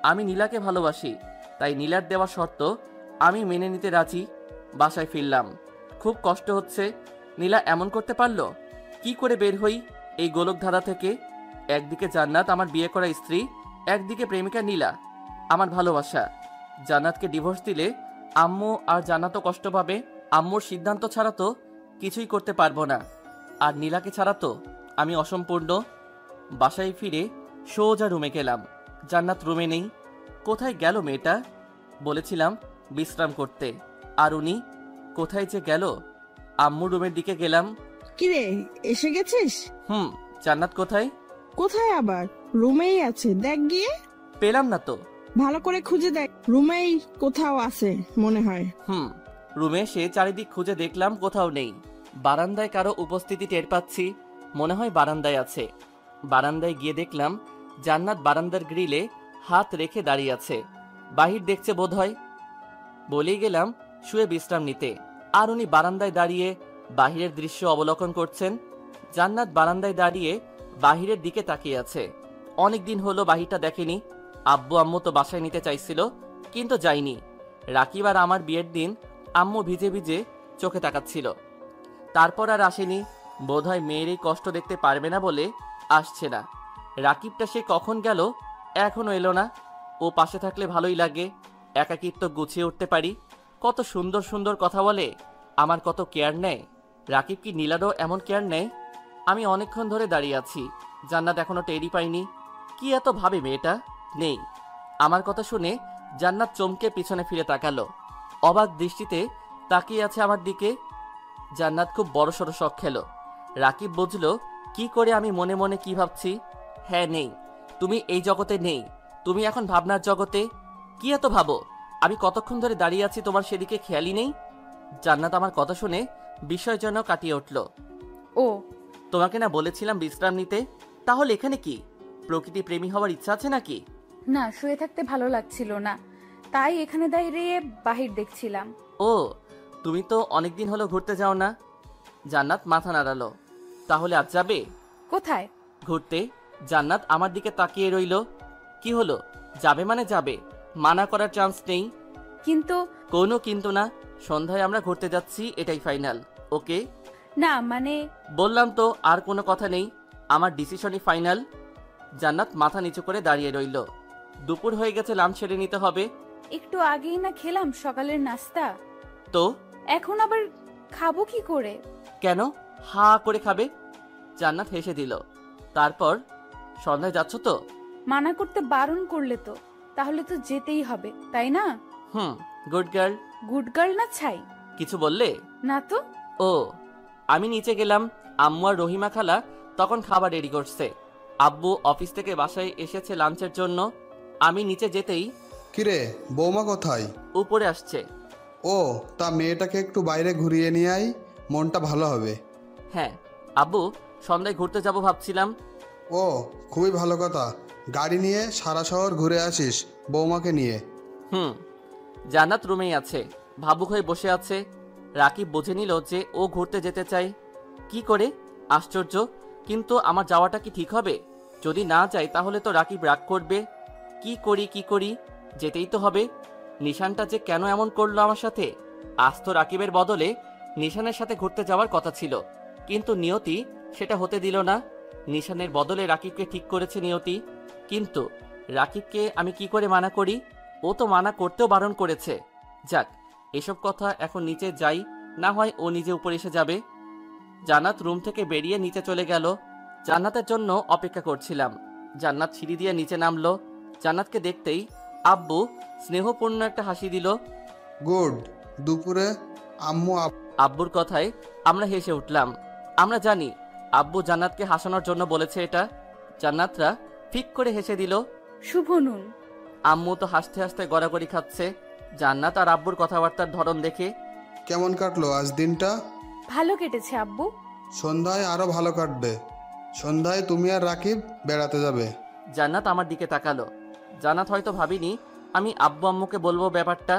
আমি নীলাকে ভালোবাসি, তাই নীলার দেওয়া শর্ত আমি মেনে নিতে রাজি। বাসায় ফিরলাম, খুব কষ্ট হচ্ছে। নীলা এমন করতে পারলো? কি করে বের হই এই গোলকধাঁধা থেকে? একদিকে জান্নাত আমার বিয়ে করা স্ত্রী, একদিকে প্রেমিকা নীলা আমার ভালোবাসা। জান্নাতকে ডিভোর্স দিলে আম্মু আর জান্নাতও কষ্ট পাবে। আম্মুর সিদ্ধান্ত ছাড়া তো কিছুই করতে পারবো না, আর নীলাকে ছাড়া তো আমি অসম্পূর্ণ। বাসায় ফিরে সোজা রুমে গেলাম। জান্নাত রুমে নেই। কোথায় গেল মেয়েটা? বলেছিলাম বিশ্রাম করতে, আর উনি কোথায় যে গেল? আম্মু রুমের দিকে গেলাম। কিরে, এসে গেছিস? জান্নাত কোথায়? কোথায় আবার? রুমেই আছে, দেখ গিয়ে। পেলাম না তো। ভালো করে খুঁজে দেখ, রুমেই কোথাও আছে মনে হয়। রুমে এসে চারিদিক খুঁজে দেখলাম, কোথাও নেই। বারান্দায় কারো উপস্থিতি টের পাচ্ছি, মনে হয় বারান্দায় আছে। বারান্দায় গিয়ে দেখলাম জান্নাত বারান্দার গ্রিলে হাত রেখে দাঁড়িয়ে আছে, বাহির দেখছে বোধহয়। বলেই গেলাম শুয়ে বিশ্রাম নিতে, আর উনি বারান্দায় দাঁড়িয়ে বাহিরের দৃশ্য অবলোকন করছেন। জান্নাত বারান্দায় দাঁড়িয়ে বাহিরের দিকে তাকিয়ে আছে। অনেকদিন হলো বাহিরটা দেখেনি। আব্বু আম্মু তো বাসায় নিতে চাইছিল, কিন্তু যাইনি। রাকিব আর আমার বিয়ের দিন আম্মু ভিজে ভিজে চোখে তাকাচ্ছিল, তারপর আর আসেনি। বোধহয় মেয়ের এই কষ্ট দেখতে পারবে না বলে আসছে না। রাকিবটা সে কখন গেল, এখনো এলো না। ও পাশে থাকলে ভালোই লাগে, একাকিত্ব গুছিয়ে উঠতে পারি। কত সুন্দর সুন্দর কথা বলে, আমার কত কেয়ার নেয়। রাকিব কি নীলারও এমন কেয়ার নেয়? আমি অনেকক্ষণ ধরে দাঁড়িয়ে আছি, জান্নাত এখনো টেরই পাইনি। কি এত ভাবে মেয়েটা? নেই। আমার কথা শুনে জান্নাত চমকে পিছনে ফিরে তাকালো, অবাক দৃষ্টিতে তাকিয়ে আছে আমার দিকে। জান্নাত খুব বড়সড় শখ খেলো। রাকিব বুঝলো কি করে আমি মনে মনে কি ভাবছি। হ্যাঁ, নেই, তুমি এই জগতে নেই, তুমি এখন ভাবনার জগতে। কি এত ভাবো? আমি কতক্ষণ ধরে দাঁড়িয়ে আছি, তোমার সেদিকে খেয়ালই নেই। জান্নাত আমার কথা শুনে বিষয় যেন কাটিয়ে উঠল। ও, তোমাকে না বলেছিলাম বিশ্রাম নিতে? তাহলে এখানে কি? প্রকৃতি প্রেমী হওয়ার ইচ্ছা আছে নাকি? না, শুয়ে থাকতে ভালো লাগছিল না, তাই এখানে দাঁড়িয়ে বাহির দেখছিলাম। ও, তুমি তো অনেকদিন হলো ঘুরতে যাও না। জান্নাত মাথা নাড়ালো। তাহলে আজ যাবে? কোথায়? ঘুরতে। জান্নাত আমার দিকে তাকিয়ে রইল। কি হলো? যাবে মানে যাবে, মানা করার চান্স নেই। কিন্তু কোনো কিন্তু না, সন্ধ্যায় আমরা ঘুরতে যাচ্ছি, এটাই ফাইনাল। ওকে? না মানে বললাম তো, আর কোনো কথা নেই, আমার ডিসিশনই ফাইনাল। জান্নাত মাথা নিচু করে দাঁড়িয়ে রইল। দুপুর হয়ে গেছে, লাঞ্চ সেরে নিতে হবে। একটু আগেই না খেলাম সকালের নাস্তা, তো এখন আবার খাবো কি করে? কেন হা করে খাবে? জান্নাত হেসে দিল। তারপর, সন্ধ্যায় যাচ্ছ তো? মানা করতে বারণ করলে তো, তাহলে তো যেতেই হবে, তাই না? Good girl. গুড গার্ল না ছাই? কিছু বললে? না তো। ও, আমি নিচে গেলাম। আম্মু আর রহিমা খালা তখন খাবার রেডি করছে। আব্বু অফিস থেকে বাসায় এসেছে লাঞ্চের জন্য। আমি নিচে যেতেই, কিরে বৌমা কোথায়? উপরে আসছে। ও, তা মেয়েটাকে একটু বাইরে ঘুরিয়ে নিয়ে আই, মনটা ভালো হবে। হ্যাঁ আব্বু, সন্ধ্যায় ঘুরতে যাব ভাবছিলাম। ও, খুবই ভালো কথা। গাড়ি নিয়ে সারা শহর ঘুরে আসিস বৌমাকে নিয়ে। জান্নাত রুমেই আছে, ভাবুক হয়ে বসে আছে। রাকিব বুঝে নিল যে ও ঘুরতে যেতে চায়। কি করে? আশ্চর্য। কিন্তু আমার যাওয়াটা কি ঠিক হবে? যদি না যাই তাহলে তো রাকিব রাগ করবে। কি করি? যেতেই তো হবে। নিশানটা যে কেন এমন করলো আমার সাথে? আজ তো রাকিবের বদলে নিশানের সাথে ঘুরতে যাওয়ার কথা ছিল, কিন্তু নিয়তি সেটা হতে দিল না। নিশানের বদলে রাকিবকে ঠিক করেছে নিয়তি। কিন্তু রাকিবকে আমি কি করে মানা করি? ও তো মানা করতেও বারণ করেছে। যাক, এসব কথা এখন নিচে যাই, না হয় ও নিজে উপরে এসে যাবে। জান্নাত রুম থেকে বেরিয়ে নিচে চলে গেল। জান্নাতের জন্য অপেক্ষা করছিলাম। জান্নাত সিঁড়ি দিয়ে নিচে নামলো। জান্নাতকে দেখতেই আব্বু স্নেহপূর্ণ একটা হাসি দিল। গুড। দুপুরে আম্মু আব্বুর কথায় আমরা হেসে উঠলাম। আমরা জানি আব্বু জান্নাতকে হাসানোর জন্য বলেছে এটা। জান্নাতরা ঠিক করে হেসে দিল। শুভ নুন। আম্মু তো হাসতে হাসতে গড়াগড়ি খাচ্ছে। জান্নাত আর আব্বুর কথাবার্তার ধরন দেখে। কেমন কাটলো আজ দিনটা? ভালো কেটেছে আব্বু। সন্ধ্যায় আরো ভালো কাটবে। সন্ধ্যায় তুমি আর রাকিব বেড়াতে যাবে। জান্নাত আমার দিকে তাকালো। জান্নাত হয়তো ভাবিনি আমি আব্বু আম্মুকে বলবো ব্যাপারটা।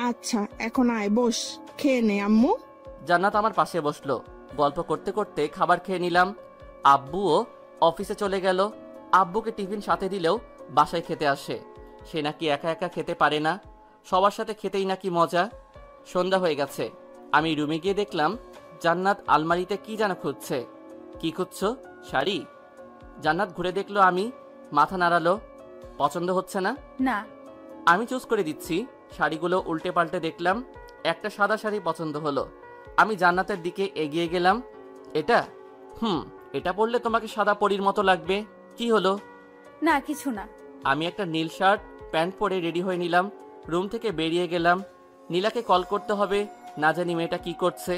আচ্ছা, এখন আয়, বস, খেয়ে নে আম্মু। জান্নাত আমার পাশে বসলো। গল্প করতে করতে খাবার খেয়ে নিলাম। আব্বুও অফিসে চলে গেল। আব্বুকে টিফিন সাথে দিলেও বাসায় খেতে আসে। সে নাকি একা একা খেতে পারে না, সবার সাথে খেতেই নাকি মজা। সন্ধ্যা হয়ে গেছে। আমি রুমে গিয়ে দেখলাম জান্নাত আলমারিতে কি যেন খুঁজছে। কি খুঁজছো? শাড়ি? জান্নাত ঘুরে দেখলো, আমি মাথা নাড়ালো। পছন্দ হচ্ছে না? না। আমি চুজ করে দিচ্ছি। শাড়িগুলো উল্টে পাল্টে দেখলাম। একটা সাদা শাড়ি পছন্দ হলো। আমি জান্নাতের দিকে এগিয়ে গেলাম। এটা এটা পরলে তোমাকে সাদা পরীর মতো লাগবে। কি হলো? না, কিছু না। আমি একটা নীল শার্ট প্যান্ট পরে রেডি হয়ে নিলাম। রুম থেকে বেরিয়ে গেলাম। নীলাকে কল করতে হবে, না জানি মেয়েটা কি করছে।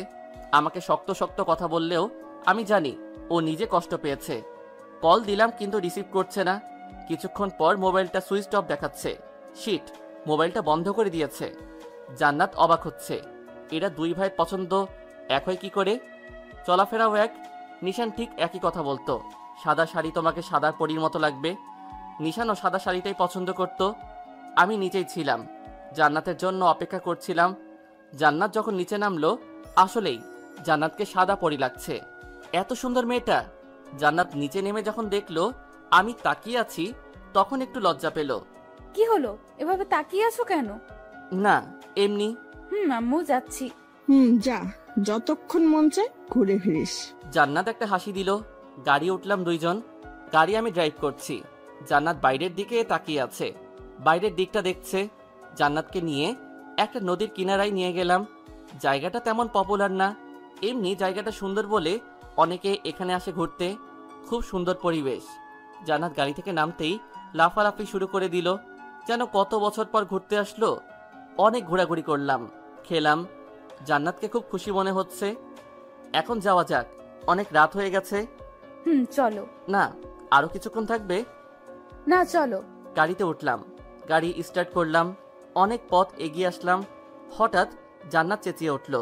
আমাকে শক্ত শক্ত কথা বললেও আমি জানি ও নিজে কষ্ট পেয়েছে। কল দিলাম কিন্তু রিসিভ করছে না। কিছুক্ষণ পর মোবাইলটা সুইচ অফ দেখাচ্ছে। শিট, মোবাইলটা বন্ধ করে দিয়েছে। জান্নাত অবাক হচ্ছে, এরা দুই ভাই পছন্দ এক হয় কি করে? চলাফেরাও এক। নিশান ঠিক একই কথা বলতো, সাদা শাড়ি তোমাকে সাদা পরীর মতো লাগবে। নিশানও সাদা শাড়িটাই পছন্দ করত। আমি নিচেই ছিলাম, জান্নাতের জন্য অপেক্ষা করছিলাম। জান্নাত যখন নিচে নামলো, আসলেই জান্নাতকে সাদা পরী লাগছে। এত সুন্দর মেয়েটা। জান্নাত নিচে নেমে যখন দেখলো আমি তাকিয়ে আছি, তখন একটু লজ্জা পেল। কি হলো, এভাবে তাকিয়ে আছো কেন? না, এমনি। আম্মু যাচ্ছি। যা, যতক্ষণ মন চায় ঘুরে ফিরিস। জান্নাত একটা হাসি দিল। গাড়ি উঠলাম দুইজন। গাড়ি আমি ড্রাইভ করছি। জান্নাত বাইরের দিকে তাকিয়ে আছে, বাইরের দিকটা দেখছে। জান্নাতকে নিয়ে একটা নদীর কিনারায় নিয়ে গেলাম। জায়গাটা তেমন পপুলার না, এমনি জায়গাটা সুন্দর বলে অনেকে এখানে আসে ঘুরতে। খুব সুন্দর পরিবেশ। জান্নাত গাড়ি থেকে নামতেই লাফালাফি শুরু করে দিল, যেন কত বছর পর ঘুরতে আসলো। অনেক ঘোরাঘুরি করলাম, খেলাম। জান্নাতকে খুব খুশি মনে হচ্ছে। এখন যাওয়া যাক, অনেক রাত হয়ে গেছে। চলো। না, আরো কিছুক্ষণ থাকবে। না, চলো। গাড়িতে উঠলাম, গাড়ি স্টার্ট করলাম। অনেক পথ এগিয়ে আসলাম। হঠাৎ জান্নাত চেঁচিয়ে উঠল।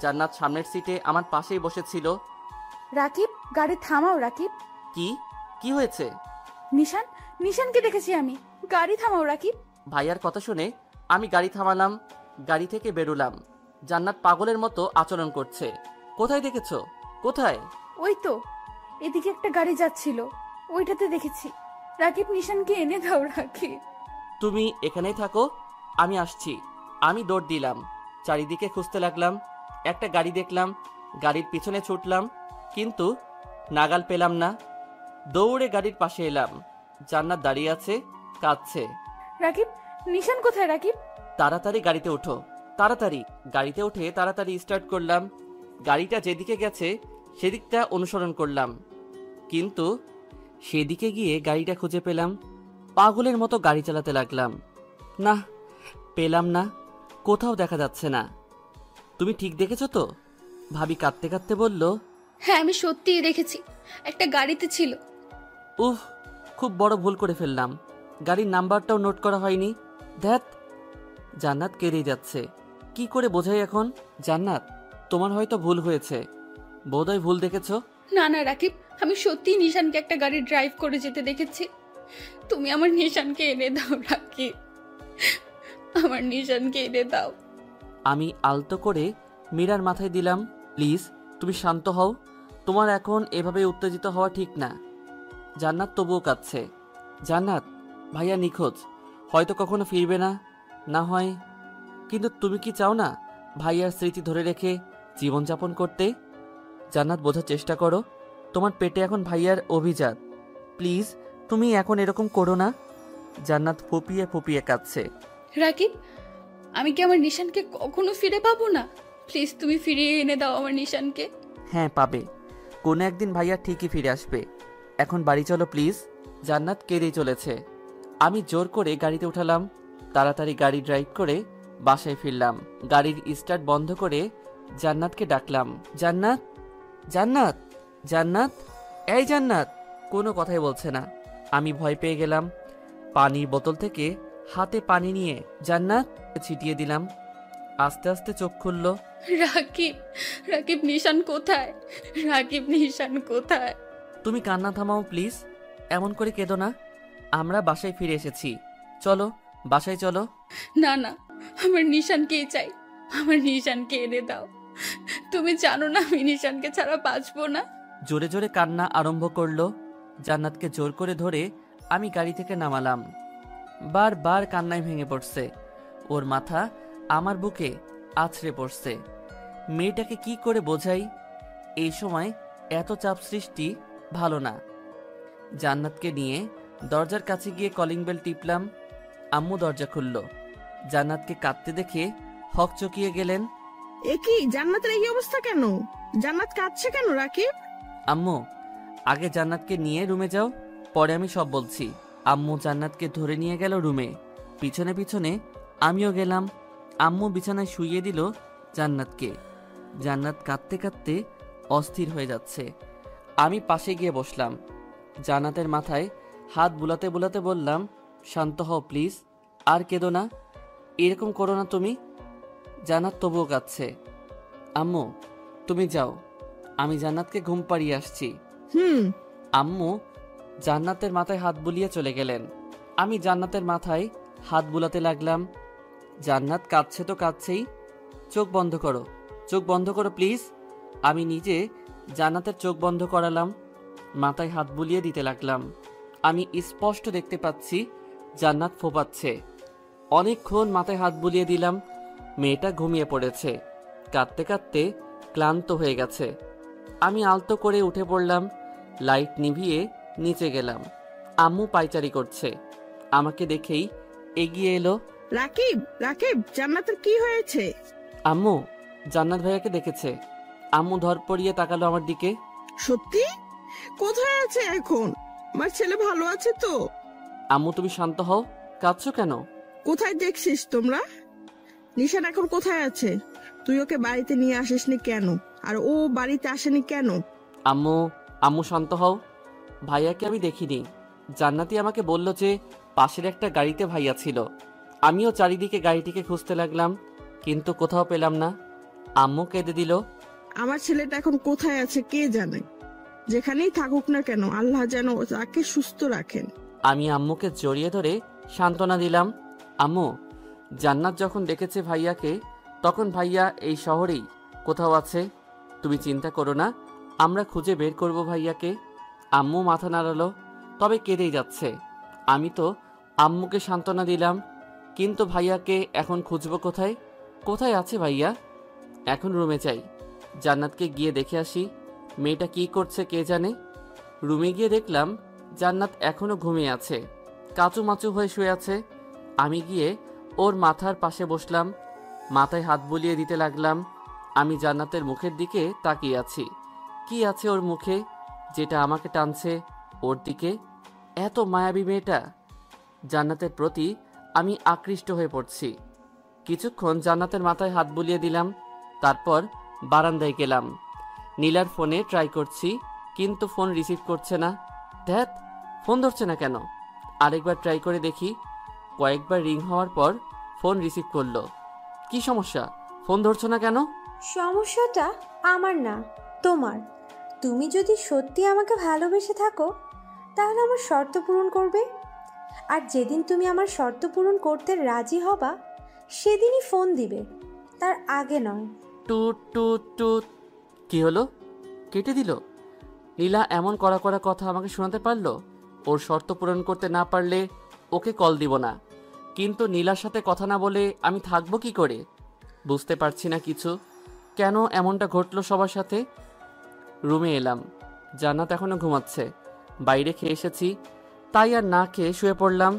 জান্নাত সামনের সিটে আমার পাশেই বসেছিল। রাকিব, গাড়ি থামাও। রাকিব। কি কি হয়েছে? নিশানকে দেখেছি আমি। গাড়ি থামাও রাকিব। ভাইয়ার কথা শুনে আমি গাড়ি থামালাম, গাড়ি থেকে বেরোলাম। জান্নাত পাগলের মতো আচরণ করছে। কোথায় দেখেছো? কোথায়? ওই তো, এদিকে একটা গাড়ি যাচ্ছিল, ওইটাতে দেখেছি। রাকিব, নিশানকে এনে দাও। রাকিব, তুমি এখানেই থাকো, আমি আসছি। আমি দৌড় দিলাম, চারিদিকে খুঁজতে লাগলাম। একটা গাড়ি দেখলাম, গাড়ির পিছনে ছুটলাম, কিন্তু নাগাল পেলাম না। দৌড়ে গাড়ির পাশে এলাম। জান্নাত দাঁড়িয়ে আছে, কাঁদছে। রাকিব, নিশান কোথায়? রাকিব, তাড়াতাড়ি গাড়িতে ওঠো, তাড়াতাড়ি। গাড়িতে উঠে তাড়াতাড়ি স্টার্ট করলাম। গাড়িটা যেদিকে গেছে সেদিকটা অনুসরণ করলাম, কিন্তু সেদিকে গিয়ে গাড়িটা খুঁজে পেলাম। পাগলের মতো গাড়ি চালাতে লাগলাম। না, পেলাম না, কোথাও দেখা যাচ্ছে না। তুমি ঠিক দেখেছো তো? ভাবি কাঁদতে কাঁদতে বলল। হ্যাঁ, আমি সত্যিই দেখেছি, একটা গাড়িতে ছিল। উফ, খুব বড় ভুল করে ফেললাম। গাড়ির নাম্বারটাও নোট করা হয়নি। ধ্যাত। জান্নাত কেঁদেই যাচ্ছে। কি করে বোঝাই এখন? জান্নাত, তোমার হয়তো ভুল হয়েছে, বোধহয় ভুল দেখেছো। না না রাকিব, আমি সত্যিই নিশানকে একটা গাড়ি ড্রাইভ করে যেতে দেখেছি। তুমি আমার নিশানকে এনে দাও রাকিব, আমার নিশানকে এনে দাও। আমি আলতো করে মীরার মাথায় দিলাম। প্লিজ, তুমি শান্ত হও। তোমার এখন এভাবে উত্তেজিত হওয়া ঠিক না। জান্নাত তবুও কাঁদছে। জান্নাত, ভাইয়া নিখোঁজ, হয়তো কখনো ফিরবে না, না হয়। কিন্তু তুমি কি চাও না ভাইয়ার স্মৃতি ধরে রেখে জীবনযাপন করতে? জান্নাত, বোঝার চেষ্টা করো, তোমার পেটে এখন ভাইয়ার অভিজাত। প্লিজ, তুমি এখন এরকম করো না। জান্নাত ফুপিয়ে ফুপিয়ে কাঁদছে। রাকিব, আমি কি আমার নিশানকে কখনো ফিরে পাবো না? প্লিজ, তুমি ফিরিয়ে এনে দাও আমার নিশানকে। হ্যাঁ, পাবে। কোনো একদিন ভাইয়া ঠিকই ফিরে আসবে। এখন বাড়ি চলো প্লিজ। জান্নাত কেঁদেই চলেছে। আমি জোর করে গাড়িতে উঠালাম। তাড়াতাড়ি গাড়ি ড্রাইভ করে বাসায় ফিরলাম। গাড়ির স্টার্ট বন্ধ করে জান্নাতকে ডাকলাম। জান্নাত, জান্নাত, জান্নাত, এই জান্নাত। কোনো কথাই বলছে না। আমি ভয় পেয়ে গেলাম। পানির বোতল থেকে হাতে পানি নিয়ে জান্নাত ছিটিয়ে দিলাম। আস্তে আস্তে চোখ খুলল। রাকিব, রাকিব, নিশান কোথায়? রাকিব, নিশান কোথায়? তুমি কান্না থামাও প্লিজ, এমন করে কেঁদো না। আমরা বাসায় ফিরে এসেছি, চলো বাসায় চলো। না না, আমার নিশানকেই চাই, আমার নিশানকে এনে দাও। তুমি জানো না আমি নিশানকে ছাড়া বাঁচবো না। জোরে জোরে কান্না আরম্ভ করলো। জান্নাতকে জোর করে ধরে আমি গাড়ি থেকে নামালাম। বারবার কান্নায় ভেঙে পড়ছে। ওর মাথা আমার বুকে আছড়ে পড়ছে। মেয়েটাকে কি করে বোঝাই? এই সময় এত চাপ সৃষ্টি ভালো না। জান্নাতকে নিয়ে দরজার কাছে গিয়ে কলিং বেল টিপলাম। আম্মু দরজা খুলল। জান্নাতকে কাঁদতে দেখে হকচকিয়ে গেলেন। এ কি, জান্নাতের এই অবস্থা কেন? জান্নাত কাঁদছে কেন রাকিব? আম্মু, আগে জান্নাতকে নিয়ে রুমে যাও, পরে আমি সব বলছি। আম্মু জান্নাতকে ধরে নিয়ে গেল রুমে। পিছনে পিছনে আমিও গেলাম। আম্মু বিছানায় শুইয়ে দিল জান্নাতকে। জান্নাত কাঁদতে কাঁদতে অস্থির হয়ে যাচ্ছে। আমি পাশে গিয়ে বসলাম। জান্নাতের মাথায় হাত বুলাতে বুলাতে বললাম, শান্ত হও প্লিজ, আর কেঁদো না, এরকম করো না তুমি। জান্নাত তবুও কাঁদছে। আম্মু তুমি যাও, আমি জান্নাতকে ঘুম পাড়িয়ে আসছি। আম্মু জান্নাতের মাথায় হাত বুলিয়ে চলে গেলেন। আমি জান্নাতের মাথায় হাত বুলাতে লাগলাম। জান্নাত কাঁদছে তো কাঁদছেই। চোখ বন্ধ করো, চোখ বন্ধ করো প্লিজ। আমি নিজে জান্নাতের চোখ বন্ধ করালাম, মাথায় হাত বুলিয়ে দিতে লাগলাম। আমি স্পষ্ট দেখতে পাচ্ছি জান্নাত ফোপাচ্ছে। অনেকক্ষণ মাথায় হাত বুলিয়ে দিলাম। মেয়েটা ঘুমিয়ে পড়েছে, কাঁদতে কাঁদতে ক্লান্ত হয়ে গেছে। আমি আলতো করে উঠে পড়লাম, লাইট নিভিয়ে নিচে গেলাম। আম্মু পায়চারি করছে, আমাকে দেখেই এগিয়ে এলো। রাকিব, রাকিব, জান্নাতের কি হয়েছে? আম্মু জান্নাত ভাইয়াকে দেখেছে। আম্মু ধরপড়িয়ে তাকালো আমার দিকে। সত্যি? কোথায় আছে এখন? আমার ছেলে ভালো আছে তো? আম্মু তুমি শান্ত হও, কাঁদছো কেন? কোথায় দেখছিস তোমরা? নিশান এখন কোথায় আছে? তুই ওকে বাড়িতে নিয়ে আসিসনি কেন? আর ও বাড়িতে আসেনি কেন? আম্মু আম্মু শান্ত হও, ভাইয়াকে আমি দেখিনি। জান্নাতি আমাকে বলল যে পাশের একটা গাড়িতে ভাইয়া ছিল। আমিও চারিদিকে গাড়িটিকে খুঁজতে লাগলাম, কিন্তু কোথাও পেলাম না। আম্মু কেঁদে দিল। আমার ছেলেটা এখন কোথায় আছে কে জানে? যেখানেই থাকুক না কেন, আল্লাহ যেন তাকে সুস্থ রাখেন। আমি আম্মুকে জড়িয়ে ধরে সান্ত্বনা দিলাম। আম্মু জান্নাত যখন দেখেছে ভাইয়াকে, তখন ভাইয়া এই শহরেই কোথাও আছে। তুমি চিন্তা করো না, আমরা খুঁজে বের করব ভাইয়াকে। আম্মু মাথা নাড়ালো, তবে কেঁদেই যাচ্ছে। আমি তো আম্মুকে সান্ত্বনা দিলাম, কিন্তু ভাইয়াকে এখন খুঁজবো কোথায়? কোথায় আছে ভাইয়া? এখন রুমে যাই, জান্নাতকে গিয়ে দেখে আসি মেয়েটা কি করছে কে জানে। রুমে গিয়ে দেখলাম জান্নাত এখনো ঘুমিয়ে আছে, কাচুমাচু হয়ে শুয়ে আছে। আমি গিয়ে ওর মাথার পাশে বসলাম, মাথায় হাত বুলিয়ে দিতে লাগলাম। আমি জান্নাতের মুখের দিকে তাকিয়ে আছি। কি আছে ওর মুখে যেটা আমাকে টানছে ওর দিকে? এত মায়াবী মেয়েটা। জান্নাতের প্রতি আমি আকৃষ্ট হয়ে পড়ছি। কিছুক্ষণ জান্নাতের মাথায় হাত বুলিয়ে দিলাম, তারপর বারান্দায় গেলাম। নীলার ফোনে ট্রাই করছি, কিন্তু ফোন রিসিভ করছে না। ধ্যাত, ফোন ধরছে না কেন? আরেকবার ট্রাই করে দেখি। কয়েকবার রিং হওয়ার পর ফোন রিসিভ করলো। কি সমস্যা, ফোন ধরছো না কেন? সমস্যাটা আমার না, তোমার। তুমি যদি সত্যি আমাকে ভালোবেসে থাকো, তাহলে আমার শর্ত পূরণ করবে। আর যেদিন তুমি আমার শর্ত পূরণ করতে রাজি হবা, সেদিনই ফোন দিবে, তার আগে নয়। টুট টুট টুট। কি হলো? কেটে দিল? নীলা এমন কড়া কড়া কথা আমাকে শোনাতে পারলো? ওর শর্ত পূরণ করতে না পারলে ওকে কল দিব না, কিন্তু নীলার সাথে কথা না বলে আমি থাকবো কি করে? বুঝতে পারছি না কিছু। কেন এমনটা ঘটলো সবার সাথে? রুমে এলাম, জান্নাত এখনো ঘুমাচ্ছে। বাইরে খেয়ে এসেছি, তাই আর না খেয়ে শুয়ে পড়লাম।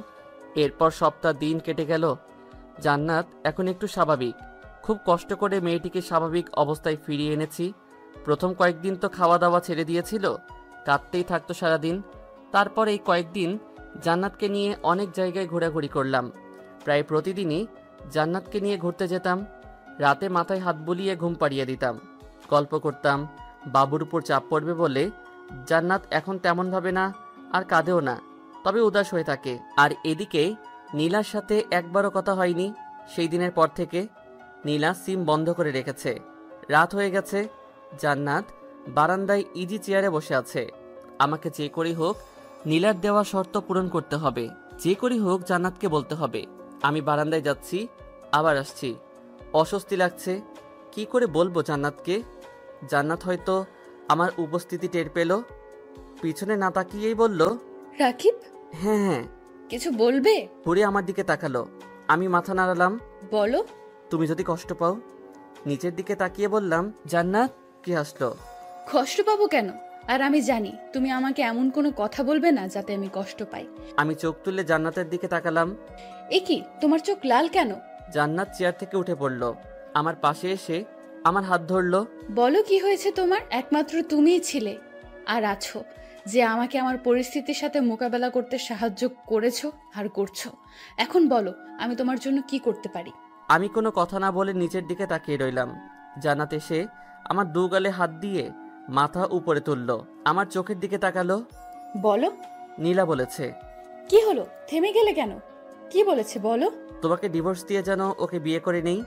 এরপর সপ্তাহ দিন কেটে গেল। জান্নাত এখন একটু স্বাভাবিক। খুব কষ্ট করে মেয়েটিকে স্বাভাবিক অবস্থায় ফিরিয়ে এনেছি। প্রথম কয়েকদিন তো খাওয়া দাওয়া ছেড়ে দিয়েছিল, কাঁদতেই থাকতো সারাদিন। তারপর এই কয়েকদিন জান্নাতকে নিয়ে অনেক জায়গায় ঘোরাঘুরি করলাম। প্রায় প্রতিদিনই জান্নাতকে নিয়ে ঘুরতে যেতাম। রাতে মাথায় হাত বুলিয়ে ঘুম পাড়িয়ে দিতাম, গল্প করতাম। বাবুর উপর চাপ পড়বে বলে জান্নাত এখন তেমন ভাবে না, আর কাঁদেও না, তবে উদাস হয়ে থাকে। আর এদিকে নীলার সাথে একবারও কথা হয়নি সেই দিনের পর থেকে। নীলা সিম বন্ধ করে রেখেছে। রাত হয়ে গেছে। জান্নাত বারান্দায় ইজি চেয়ারে বসে আছে। আমাকে যে করেই হোক নীলার দেওয়া শর্ত পূরণ করতে হবে। যে করেই হোক জান্নাতকে বলতে হবে। আমি বারান্দায় যাচ্ছি, আবার আসছি। অস্বস্তি লাগছে। কি করে বলবো জান্নাতকে? জান্নাত হয়তো আমার উপস্থিতি টের পেল, পিছনে না তাকিয়েই বলল, রাকিব, হ্যাঁ হ্যাঁ। কিছু বলবে? ঘুরে আমার দিকে তাকালো। আমি মাথা নাড়ালাম। বলো। তুমি যদি কষ্ট পাও? নিচের দিকে তাকিয়ে বললাম, জান্নাত। কি হাসলো? কষ্ট পাবো কেন? আর আমি জানি তুমি আমাকে এমন কোনো কথা বলবে না যাতে আমি কষ্ট পাই। আমি চোখ তুলে জান্নাতের দিকে তাকালাম। এ কি, তোমার চোখ লাল কেন? জান্নাত চেয়ার থেকে উঠে পড়ল, আমার পাশে এসে আমার হাত ধরলো। বলো কি হয়েছে তোমার? একমাত্র তুমিই ছিলে আর আছো যে আমাকে আমার পরিস্থিতির সাথে মোকাবেলা করতে সাহায্য করেছো আর করছো। এখন বলো, আমি তোমার জন্য কি করতে পারি? আমি কোনো কথা না বলে নিচের দিকে তাকিয়ে রইলাম। জান্নাত এসে আমার দু গালে হাত দিয়ে মাথা উপরে তুলল, আমার চোখের দিকে তাকালো। বলো। নীলা বলেছে। কি হলো, থেমে গেলে কেন? কি বলেছে বলো। তোমাকে ডিভোর্স দিয়ে যেন ওকে বিয়ে করে নেই।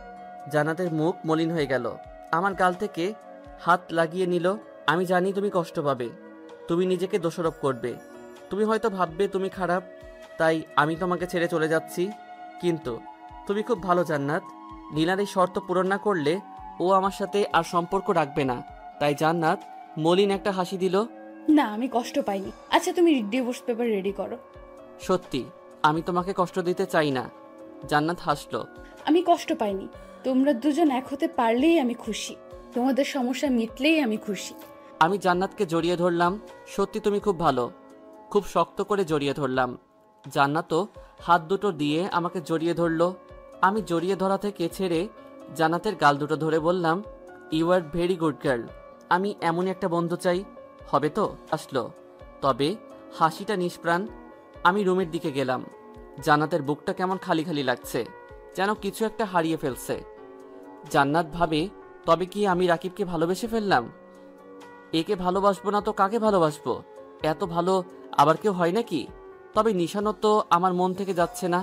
জান্নাতের মুখ মলিন হয়ে গেল, আমার গাল থেকে হাত লাগিয়ে নিল। আমি জানি তুমি কষ্ট পাবে, তুমি নিজেকে দোষারোপ করবে, তুমি হয়তো ভাববে তুমি খারাপ, তাই আমি তোমাকে ছেড়ে চলে যাচ্ছি। কিন্তু তুমি খুব ভালো জান্নাত, নীলার এই শর্ত পূরণ না করলে ও আমার সাথে আর সম্পর্ক রাখবে না। তাই জান্নাত মলিন একটা হাসি দিল। না, আমি কষ্ট পাইনি। আচ্ছা, তুমি ডিভোর্স পেপার রেডি করো। সত্যি আমি তোমাকে কষ্ট দিতে চাই না। জান্নাত হাসলো। আমি কষ্ট পাইনি, তোমরা দুজন এক হতে পারলেই আমি খুশি, তোমাদের সমস্যা মিটলেই আমি খুশি। আমি জান্নাতকে জড়িয়ে ধরলাম। সত্যি তুমি খুব ভালো। খুব শক্ত করে জড়িয়ে ধরলাম। জান্নাতও হাত দুটো দিয়ে আমাকে জড়িয়ে ধরল। আমি জড়িয়ে ধরা থেকে ছেড়ে জান্নাতের গাল দুটো ধরে বললাম, you are very good girl. আমি এমনই একটা বন্ধু চাই। হবে তো? আসলো, তবে হাসিটা নিষ্প্রাণ। আমি রুমের দিকে গেলাম। জান্নাতের বুকটা কেমন খালি খালি লাগছে, যেন কিছু একটা হারিয়ে ফেলছে। জান্নাত ভাবে, তবে কি আমি রাকিবকে ভালোবেসে ফেললাম? একে ভালোবাসবো না তো কাকে ভালোবাসবো? এত ভালো আবার কেউ হয় নাকি? তবে নিশানও তো আমার মন থেকে যাচ্ছে না।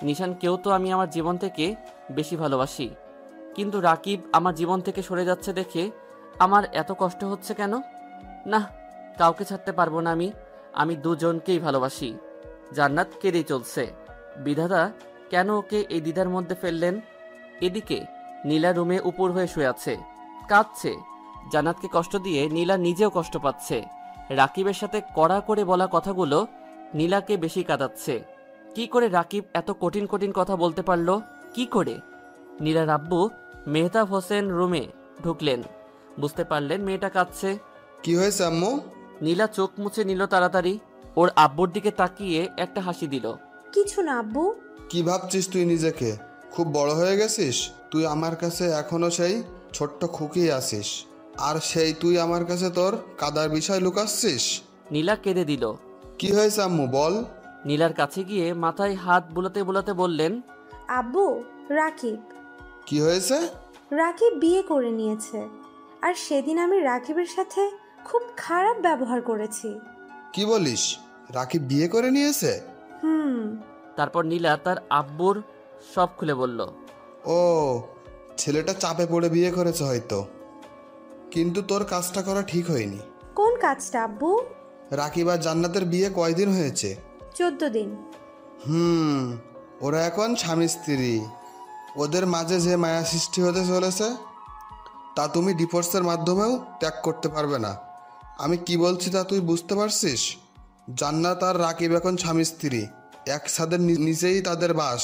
নিশানকেও তো আমি আমার জীবন থেকে বেশি ভালোবাসি। কিন্তু রাকিব আমার জীবন থেকে সরে যাচ্ছে দেখে আমার এত কষ্ট হচ্ছে কেন? না, কাউকে ছাড়তে পারবো না আমি দুজনকেই ভালোবাসি। জান্নাত কেঁদেই চলছে। বিধাতা কেন ওকে এই দ্বিধার মধ্যে ফেললেন? এদিকে নীলা রুমে উপর হয়ে শুয়ে আছে, কাঁদছে। জান্নাতকে কষ্ট দিয়ে নীলা নিজেও কষ্ট পাচ্ছে। রাকিবের সাথে কড়া করে বলা কথাগুলো নীলাকে বেশি কাঁদাচ্ছে। কি করে রাকিব এত কঠিন কঠিন কথা বলতে পারলো? কি করে? নীলার আব্বু মেহতাব হোসেন রুমে ঢুকলেন, বুঝতে পারলেন মেয়েটা কাঁদছে। কি হয়েছে আম্মু? নীলা চোখ মুছে নিল তাড়াতাড়ি, ওর আব্বুর দিকে তাকিয়ে একটা হাসি দিল। কিছু না আব্বু। কি ভাবছিস তুই নিজেকে? খুব বড় হয়ে গেছিস? তুই আমার কাছে এখনো সেই ছোট্ট খুকি আছিস, আর সেই তুই আমার কাছে তোর কাদার বিষয় লুকাচ্ছিস? নীলা কেঁদে দিল। কি হয়েছে আম্মু বল। নীলার কাছে গিয়ে মাথায় হাত বুলাতে বুলাতে বললেন, আব্বু, রাকিব। কি হয়েছে? রাকিব বিয়ে করে নিয়েছে, আর সেদিন আমি রাকিবের সাথে খুব খারাপ ব্যবহার করেছি। কি বলিস? রাকিব বিয়ে করে নিয়েছে? তারপর নীলা তার আব্বুর সব খুলে বলল। ও, ছেলেটা চাপে পড়ে বিয়ে করেছে হয়তো, কিন্তু তোর কাজটা করা ঠিক হয়নি। কোন কাজটা আব্বু? রাকিব আর জান্নাতের বিয়ে কয়দিন হয়েছে? 14 দিন। ওরা এখন স্বামী স্ত্রী। ওদের মাঝে যে মায়া সৃষ্টি হতে চলেছে তা তুমি ডিভোর্সের মাধ্যমেও ত্যাগ করতে পারবে না। আমি কি বলছি তা তুই বুঝতে পারছিস? জান্নাত আর রাকিব এখন স্বামী স্ত্রী, এক ছাদের নিচেই তাদের বাস।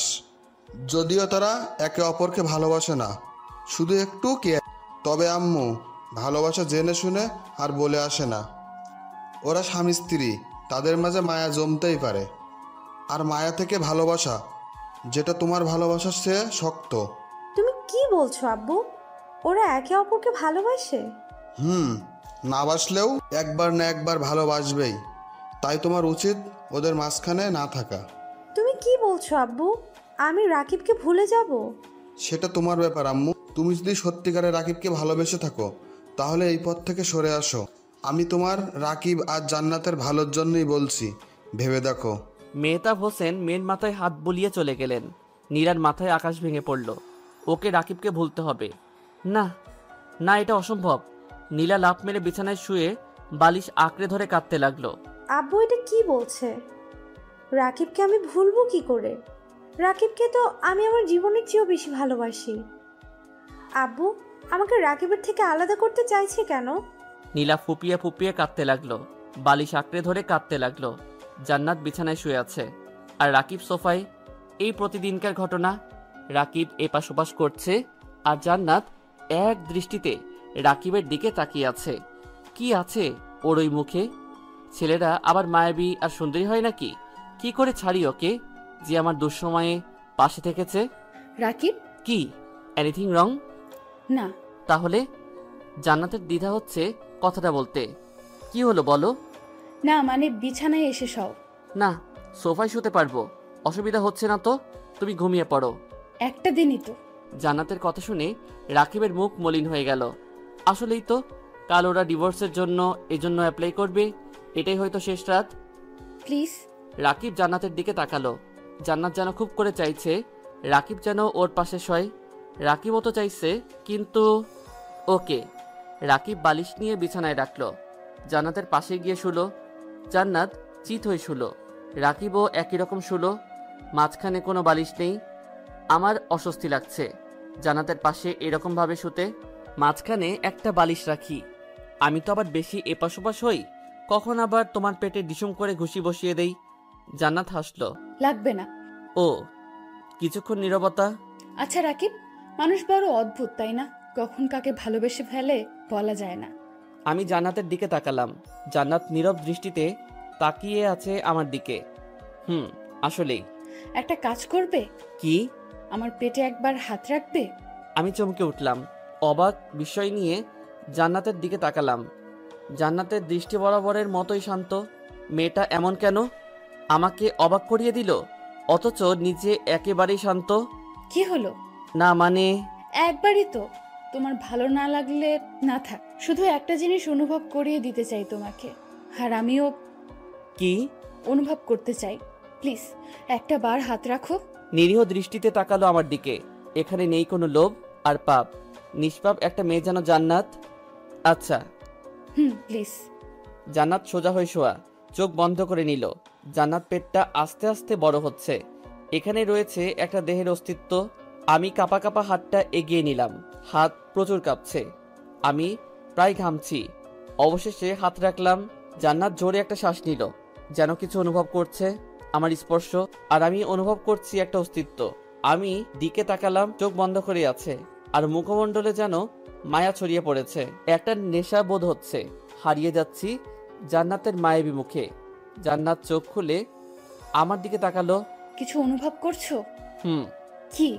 যদিও তারা একে অপরকে ভালোবাসে না, শুধু একটু কে। তবে আম্মু, ভালোবাসা জেনে শুনে আর বলে আসে না। ওরা স্বামী স্ত্রী, তাদের মাঝে মায়া জমতেই পারে। আর মায়া থেকে ভালোবাসা, যেটা তোমার ভালোবাসার চেয়ে শক্ত। তুমি কি বলছো আব্বু? ওরা একে অপরকে ভালোবাসে? না বাসলেও একবার না একবার ভালোবাসবেই। তাই তোমার উচিত ওদের মাঝখানে না থাকা। তুমি কি বলছো আব্বু? আমি রাকিবকে ভুলে যাব? সেটা তোমার ব্যাপার আম্মু। তুমি যদি সত্যিকারে রাকিবকে ভালোবেসে থাকো তাহলে এই পথ থেকে সরে আসো। আমি তোমার রাকিব আর জান্নাতের ভালোর জন্যই বলছি, ভেবে দেখো। মেহতাব হোসেন মেয়ের মাথায় হাত বুলিয়ে চলে গেলেন। নীলার মাথায় আকাশ ভেঙে পড়ল। ওকে রাকিবকে ভুলতে হবে। না না, এটা অসম্ভব। নীলা লাফ মেরে বিছানায় শুয়ে বালিশ আঁকড়ে ধরে কাঁদতে লাগলো। আব্বু এটা কি বলছে? রাকিবকে আমি ভুলবো কি করে? রাকিবকে তো আমি আমার জীবনের চেয়েও বেশি ভালোবাসি। আব্বু আমাকে রাকিবের থেকে আলাদা করতে চাইছে কেন? নীলা ফুপিয়ে ফুপিয়ে কাঁদতে লাগলো, বালিশ আঁকড়ে ধরে কাঁদতে লাগলো। জান্নাত বিছানায় শুয়ে আছে, আর রাকিব সোফায়। এই প্রতিদিনকার ঘটনা। রাকিব এপাশ ওপাশ করছে, আর জান্নাত এক দৃষ্টিতে রাকিবের দিকে তাকিয়ে আছে। কি আছে ওর ওই মুখে? ছেলেরা আবার মায়াবী আর সুন্দরী হয় নাকি? কি করে ছাড়ি ওকে, যে আমার দুঃসময়ে পাশে থেকেছে? রাকিব, কি এনিথিং রং? না। তাহলে? জান্নাতের দ্বিধা হচ্ছে কথাটা বলতে। কি হলো বলো? না মানে বিছানায় এসে সব। না, সোফায় শুতে পারবো, অসুবিধা হচ্ছে না তো। তুমি ঘুমিয়ে পড়ো। একটা দিনই তো। জান্নাতের কথা শুনে রাকিবের মুখ মলিন হয়ে গেল। আসলেই তো, কাল ওরা ডিভোর্সের জন্য এজন্য অ্যাপ্লাই করবে, এটাই হয়তো শেষ রাত। প্লিজ। রাকিব জান্নাতের দিকে তাকালো। জান্নাত যেন খুব করে চাইছে রাকিব যেন ওর পাশে শয়। রাকিবও তো চাইছে, কিন্তু ওকে। রাকিব বালিশ নিয়ে বিছানায় রাখলো, জান্নাতের পাশে গিয়ে শুলো। জান্নাত চিত হয়ে শুলো, রাকিবও একই রকম শুলো। মাঝখানে কোনো বালিশ নেই। আমার অস্বস্তি লাগছে জান্নাতের পাশে এরকমভাবে শুতে। মাঝখানে একটা বালিশ রাখি, আমি তো আবার বেশি এপাশ ওপাশ হই, কখন আবার তোমার পেটে ডিসুম করে ঘুষি বসিয়ে দেই। জান্নাত হাসলো। লাগবে না। ও। কিছুক্ষণ নীরবতা। আচ্ছা রাকিব, মানুষ বড় অদ্ভুত তাই না? কখন কাকে ভালোবেসে ফেলে বলা যায় না। আমি জান্নাতের দিকে তাকালাম। জান্নাত নীরব দৃষ্টিতে তাকিয়ে আছে আমার দিকে। আসলেই। একটা কাজ করবে? কি? আমার পেটে একবার হাত রাখবে? আমি চমকে উঠলাম, অবাক বিষয় নিয়ে জান্নাতের দিকে তাকালাম। জান্নাতের দৃষ্টি বরাবরের মতোই শান্ত। মেয়েটা এমন কেন? আমাকে অবাক করিয়ে দিল, অথচ নিজে একেবারেই শান্ত। কি হলো? না মানে একবারই তো। তোমার ভালো না লাগলে না থাক, শুধু একটা জিনিস অনুভব করিয়ে দিতে চাই তোমাকে, আর আমিও কি অনুভব করতে চাই। প্লিজ একটা বার হাত রাখো। নিরীহ দৃষ্টিতে তাকালো আমার দিকে। এখানে নেই কোনো লোভ আর পাপ, নিষ্পাপ একটা মেয়ে যেন জান্নাত। আচ্ছা। প্লিজ। জান্নাত সোজা হয়ে শোয়া, চোখ বন্ধ করে নিল। জান্নাত পেটটা আস্তে আস্তে বড় হচ্ছে। এখানে রয়েছে একটা দেহের অস্তিত্ব। আমি কাঁপা কাঁপা হাতটা এগিয়ে নিলাম, হাত প্রচুর কাঁপছে, আমি প্রায় ঘামছি। অবশেষে হাত রাখলাম। জান্নাত জোরে একটা শ্বাস নিল, যেন কিছু অনুভব করছে আমার স্পর্শ, আর আমি অনুভব করছি একটা অস্তিত্ব। আমি দিকে তাকালাম, চোখ বন্ধ করে আছে, আর মুখমণ্ডলে যেন মায়া ছড়িয়ে পড়েছে। একটা নেশা বোধ হচ্ছে, হারিয়ে যাচ্ছি জান্নাতের মায়াবী মুখে। জান্নাত চোখ খুলে আমার দিকে তাকালো। কিছু অনুভব করছো? কি?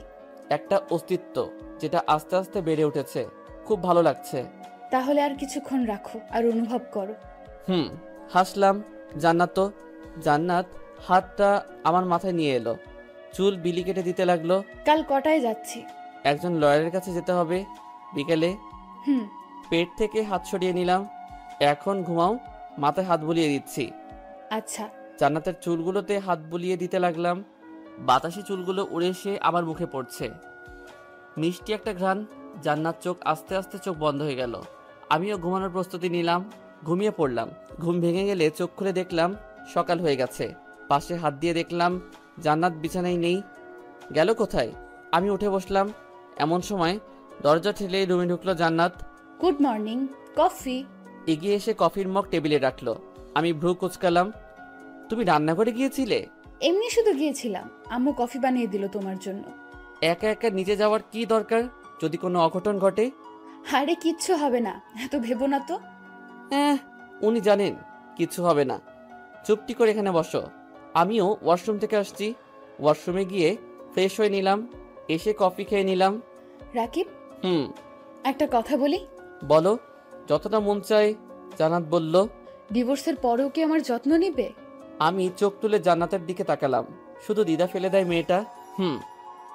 একটা অস্তিত্ব, যেটা আস্তে আস্তে বেড়ে উঠেছে। খুব ভালো লাগছে। তাহলে আর কিছুক্ষণ রাখো আর অনুভব করো। হাসলাম। জান্নাত হাতটা আমার মাথায় নিয়ে এলো, চুল বিলি কেটে দিতে লাগলো। কাল কটায় যাচ্ছি? একজন লয়ারের কাছে যেতে হবে বিকেলে। পেট থেকে হাত সরিয়ে নিলাম। এখন ঘুমাও, মাথায় হাত বুলিয়ে দিচ্ছি। আচ্ছা। জান্নাতের চুলগুলোতে হাত বুলিয়ে দিতে লাগলাম। বাতাসে চুলগুলো উড়ে এসে আমার মুখে পড়ছে, মিষ্টি একটা ঘ্রাণ। জান্নাত চোখ আস্তে আস্তে চোখ বন্ধ হয়ে গেল। আমিও ঘুমানোর প্রস্তুতি নিলাম। ঘুমিয়ে পড়লাম। ঘুম ভেঙে গেলে চোখ খুলে দেখলাম সকাল হয়ে গেছে। পাশে হাত দিয়ে দেখলাম জান্নাত বিছানায় নেই। গেল কোথায়? আমি উঠে বসলাম। এমন সময় দরজা ঠেলে রুমে ঢুকলো জান্নাত। Good morning. কফি? এগিয়ে এসে কফির মগ টেবিলে রাখলো। আমি ভ্রু কুচকালাম। তুমি রান্নাঘরে গিয়েছিলে? এমনি শুধু গিয়েছিলাম, আম্মু কফি বানিয়ে দিল তোমার জন্য। একা একা নিচে যাওয়ার কি দরকার, যদি কোনো অঘটন ঘটে? আরে কিচ্ছু হবে না, এত ভেবো না তো। উনি জানেন কিচ্ছু হবে না। চুপটি করে এখানে বসো। আমিও ওয়াশরুম থেকে আসছি। ওয়াশরুমে গিয়ে ফ্রেশ হয়ে নিলাম, এসে কফি খেয়ে নিলাম। রাকিব, একটা কথা বলি। বলো, যতটা মন চায়। জান্নাত বলল। ডিভোর্সের পরেও কি আমার যত্ন নিবে? আমি চোখ তুলে জান্নাতের দিকে তাকালাম। শুধু দ্বিধা ফেলে দেয় মেয়েটা।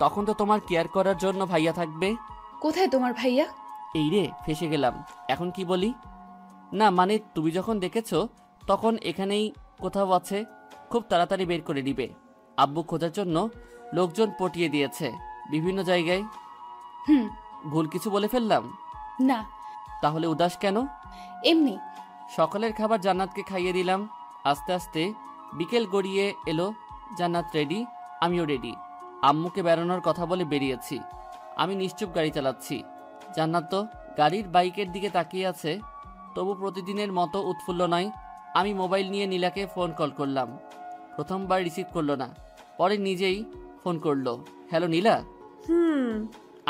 তখন তো তোমার কেয়ার করার জন্য ভাইয়া থাকবে। কোথায় তোমার ভাইয়া? এই রে, ফেসে গেলাম। এখন কি বলি? না মানে তুমি যখন দেখেছো তখন এখানেই কোথাও আছে, খুব তাড়াতাড়ি বের করে দিবে। আব্বু খোঁজার জন্য লোকজন পটিয়ে দিয়েছে বিভিন্ন জায়গায়। ভুল কিছু বলে ফেললাম? না। তাহলে উদাস কেন? এমনি। সকালের খাবার জান্নাতকে খাইয়ে দিলাম। আস্তে আস্তে বিকেল গড়িয়ে এলো। জান্নাত রেডি, আমিও রেডি। আম্মুকে বেরোনোর কথা বলে বেরিয়েছি। আমি নিশ্চুপ গাড়ি চালাচ্ছি। জান্নাত তো গাড়ির বাইকের দিকে তাকিয়ে আছে, তবু প্রতিদিনের মতো উৎফুল্ল নয়। আমি মোবাইল নিয়ে নীলাকে ফোন কল করলাম। প্রথমবার রিসিভ করলো না, পরে নিজেই ফোন করলো। হ্যালো নীলা।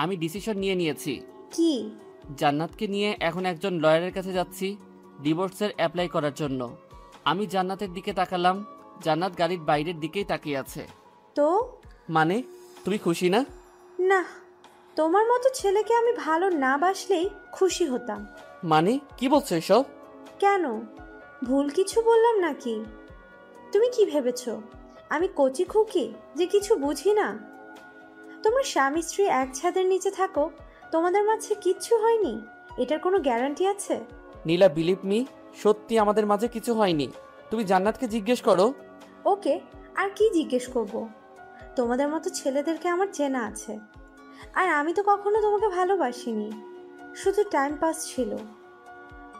আমি ডিসিশন নিয়ে নিয়েছি। কি? জান্নাতকে নিয়ে এখন একজন লয়ারের কাছে যাচ্ছি ডিভোর্সের অ্যাপ্লাই করার জন্য। আমি জান্নাতের দিকে তাকালাম। জান্নাত গাড়ির বাইরের দিকেই তাকিয়ে আছে। তো মানে তুমি খুশি না? না, তোমার মতো ছেলেকে আমি ভালো না বাসলেই খুশি হতাম। মানে কি বলছো এসব? কেন, ভুল কিছু বললাম নাকি? তুমি কি ভেবেছো আমি কচি খুকি যে কিছু বুঝি না? তোমরা স্বামী স্ত্রী এক ছাদের নিচে থাকো, তোমাদের মাঝে কিচ্ছু হয়নি, এটার কোনো গ্যারান্টি আছে? নীলা, বিলিভ মি, সত্যি আমাদের মাঝে কিছু হয়নি। তুমি জান্নাতকে জিজ্ঞেস করো। ওকে, আর কি জিজ্ঞেস করব? তোমাদের মতো ছেলেদেরকে আমার চেনা আছে, আর আমি তো কখনো তোমাকে ভালোবাসিনি, শুধু টাইম পাস ছিল।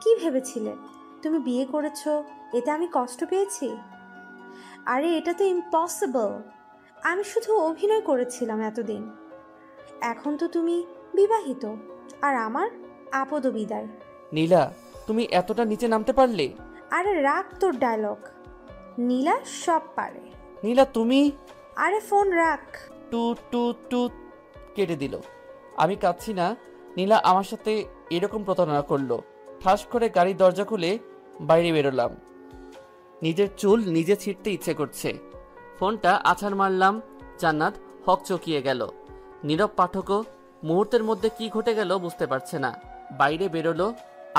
কি ভেবেছিলে তুমি বিয়ে করেছো এতে আমি কষ্ট পেয়েছি? আরে এটা তো ইম্পসিবল। আমি শুধু অভিনয় করেছিলাম এতদিন। এখন তো তুমি বিবাহিত, আর আমার আপদ বিদায়। নীলা, তুমি এতটা নিচে নামতে পারলে? আরে রাখ তোর ডায়লগ, নীলা সব পারে। নীলা তুমি। আরে ফোন রাখ। টু টু টু কেটে দিল। আমি কাঁদছি না, নীলা আমার সাথে এরকম প্রতারণা করলো। ঠাস করে গাড়ির দরজা খুলে বাইরে বেরোলাম। নিজের চুল নিজে ছিঁড়তে ইচ্ছে করছে। ফোনটা আছাড় মারলাম। জান্নাত হকচকিয়ে গেল। নীরব পাঠকও মুহূর্তের মধ্যে কি ঘটে গেল বুঝতে পারছে না। বাইরে বেরোলো,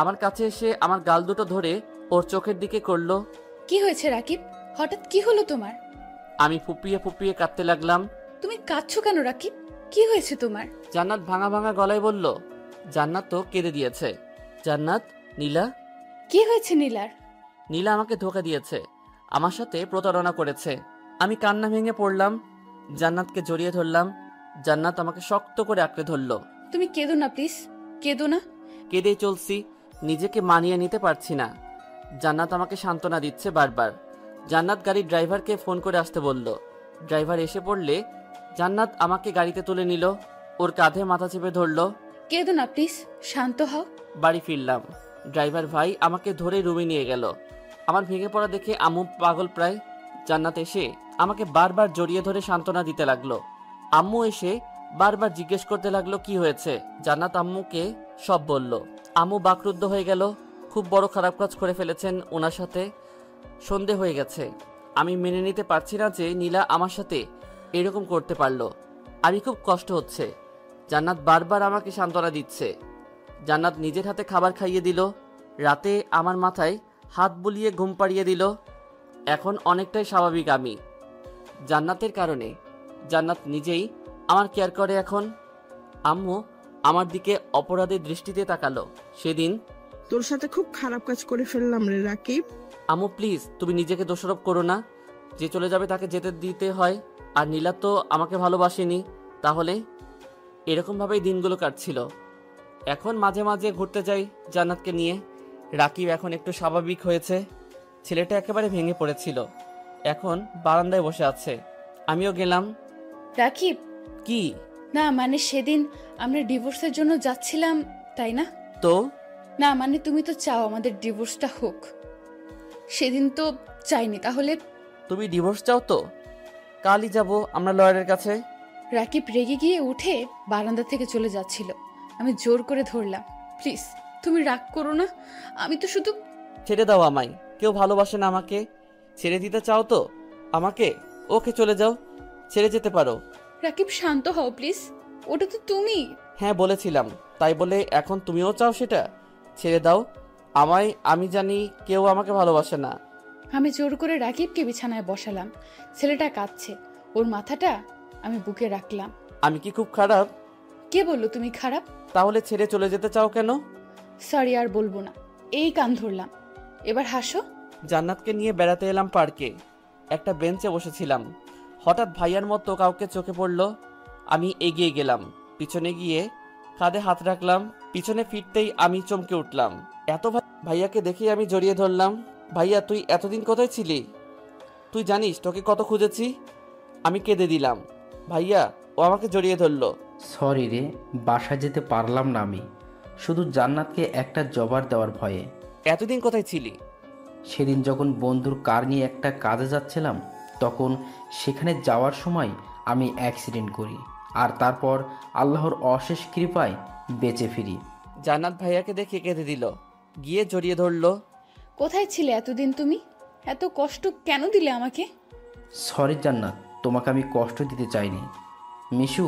আমার কাছে এসে আমার গাল দুটো ধরে ওর চোখের দিকে করলো। কি হয়েছে রাকিব? হঠাৎ কি হলো তোমার? আমি ফুপিয়ে ফুপিয়ে কাঁদতে লাগলাম। তুমি কাঁদছো কেন রাকিব? কি হয়েছে তোমার? জান্নাত ভাঙা ভাঙা গলায় বলল। জান্নাত তো কেঁদে দিয়েছে। জান্নাত, নীলা। কি হয়েছে নীলার? নীলা আমাকে ধোঁকা দিয়েছে, আমার সাথে প্রতারণা করেছে। আমি কান্না ভেঙে পড়লাম। জান্নাতকে জড়িয়ে ধরলাম। জান্নাত আমাকে শক্ত করে আঁকড়ে ধরল। তুমি কেঁদো না প্লিজ, কেঁদো না। কেঁদেই চলছি, নিজেকে মানিয়ে নিতে পারছি না। জান্নাত আমাকে সান্ত্বনা দিচ্ছে বারবার। জান্নাত গাড়ির ড্রাইভারকে ফোন করে আসতে বলল। ড্রাইভার এসে পড়লে জান্নাত আমাকে গাড়িতে তুলে নিল, ওর কাঁধে মাথা চেপে ধরল। কেঁদো না প্লিজ, শান্ত হও। বাড়ি ফিরলাম। ড্রাইভার ভাই আমাকে ধরে রুমে নিয়ে গেল। আমার ভেঙে পড়া দেখে আম্মু পাগল প্রায়। জান্নাত এসে আমাকে বারবার জড়িয়ে ধরে সান্ত্বনা দিতে লাগলো। আম্মু এসে বারবার জিজ্ঞেস করতে লাগলো কি হয়েছে। জান্নাত আম্মুকে সব বলল। আম্মু বাকরুদ্ধ হয়ে গেল। খুব বড় খারাপ কাজ করে ফেলেছেন ওনার সাথে। সন্ধে হয়ে গেছে। আমি মেনে নিতে পারছি না যে নীলা আমার সাথে এরকম করতে পারলো। আমি খুব কষ্ট হচ্ছে। জান্নাত বারবার আমাকে সান্ত্বনা দিচ্ছে। জান্নাত নিজের হাতে খাবার খাইয়ে দিল। রাতে আমার মাথায় হাত বুলিয়ে ঘুম পাড়িয়ে দিল। এখন অনেকটাই স্বাভাবিক আমি জান্নাতের কারণে। জান্নাত নিজেই আমার কেয়ার করে এখন। আম্মু আমার দিকে অপরাধের দৃষ্টিতে তাকালো। সেদিন তোর সাথে খুব খারাপ কাজ করে ফেললাম রে রাকিব। আম্মু প্লিজ, তুমি নিজেকে দোষারোপ করো না। যে চলে যাবে তাকে যেতে দিতে হয়। আর নীলা তো আমাকে ভালোবাসেনি, তাহলে এরকমভাবেই দিনগুলো কাটছিল। এখন মাঝে মাঝে ঘুরতে যাই জান্নাতকে নিয়ে। রাকিব এখন একটু স্বাভাবিক হয়েছে। ছেলেটা একেবারে ভেঙে পড়েছিল, এখন বারান্দায় বসে আছে। আমিও গেলাম। রাকিব, কি? না মানে সেদিন আমরা ডিভোর্সের জন্য যাচ্ছিলাম, তাই না? তো না মানে তুমি তো চাও আমাদের ডিভোর্সটা হোক। সেদিন তো চাইনি, তাহলে? তুমি ডিভোর্স চাও তো কালই যাব আমরা লয়ারের কাছে। রাকিব রেগে গিয়ে উঠে বারান্দা থেকে চলে যাচ্ছিল। আমি জোর করে ধরলাম। প্লিজ তুমি রাগ করো না, আমি তো শুধু। ছেড়ে দাও আমায়, কেউ ভালোবাসে না আমাকে। ছেড়ে দিতে চাও তো আমাকে? ওকে চলে যাও, ছেড়ে যেতে পারো। রাকিব শান্ত হও প্লিজ, ওটা তো তুমি। হ্যাঁ বলেছিলাম, তাই বলে এখন তুমিও চাও সেটা? ছেড়ে দাও আমায়, আমি জানি কেউ আমাকে ভালোবাসে না। আমি জোর করে রাকিবকে বিছানায় বসালাম। ছেলেটা কাঁদছে, ওর মাথাটা আমি বুকে রাখলাম। আমি কি খুব খারাপ? কে বললো তুমি খারাপ? তাহলে ছেড়ে চলে যেতে চাও কেন? সরি, আর বলবো না, এই কান ধরলাম। এবার হাসো। জান্নাতকে নিয়ে বেড়াতে এলাম পার্কে। একটা বেঞ্চে বসেছিলাম, হঠাৎ ভাইয়ার মতো কাউকে চোখে পড়লো। আমি এগিয়ে গেলাম, পিছনে গিয়ে কাঁধে হাত রাখলাম। পিছনে ফিরতেই আমি চমকে উঠলাম। এত ভাইয়াকে দেখেই আমি জড়িয়ে ধরলাম। ভাইয়া, তুই এতদিন কোথায় ছিলি? তুই জানিস তোকে কত খুঁজেছি? আমি কেঁদে দিলাম। ভাইয়া ও আমাকে জড়িয়ে ধরলো। সরি রে, বাসায় যেতে পারলাম না আমি, শুধু জান্নাতকে একটা জবাব দেওয়ার ভয়ে। এতদিন কোথায় ছিলি? সেদিন যখন বন্ধুর কার নিয়ে একটা কাজে যাচ্ছিলাম, তখন সেখানে যাওয়ার সময় আমি অ্যাক্সিডেন্ট করি, আর তারপর আল্লাহর অশেষ কৃপায় বেঁচে ফিরি। জান্নাত ভাইয়াকে দেখে কেঁদে দিল, গিয়ে জড়িয়ে ধরলো। কোথায় ছিলে এতদিন তুমি? এত কষ্ট কেন দিলে আমাকে? সরি জান্নাত, তোমাকে আমি কষ্ট দিতে চাইনি। মিশু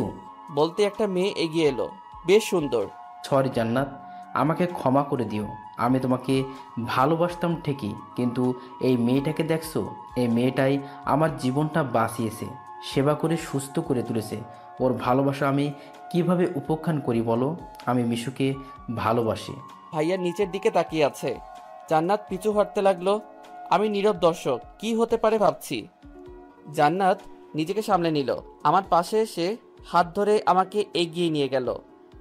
বলতে একটা মেয়ে এগিয়ে এলো, বেশ সুন্দর। সরি জান্নাত, আমাকে ক্ষমা করে দিও। আমি তোমাকে ভালোবাসতাম ঠিকই, কিন্তু এই মেয়েটাকে দেখছো, এই মেয়েটাই আমার জীবনটা বাঁচিয়েছে। সেবা করে সুস্থ করে তুলেছে। ওর ভালোবাসা আমি কিভাবে উপেক্ষা করি বলো? আমি মিশুকে ভালোবাসি। ভাইয়া নিচের দিকে তাকিয়ে আছে। জান্নাত পিছু হাঁটতে লাগলো। আমি নীরব দর্শক, কি হতে পারে ভাবছি। জান্নাত নিজেকে সামলে নিল, আমার পাশে এসে হাত ধরে আমাকে এগিয়ে নিয়ে গেল।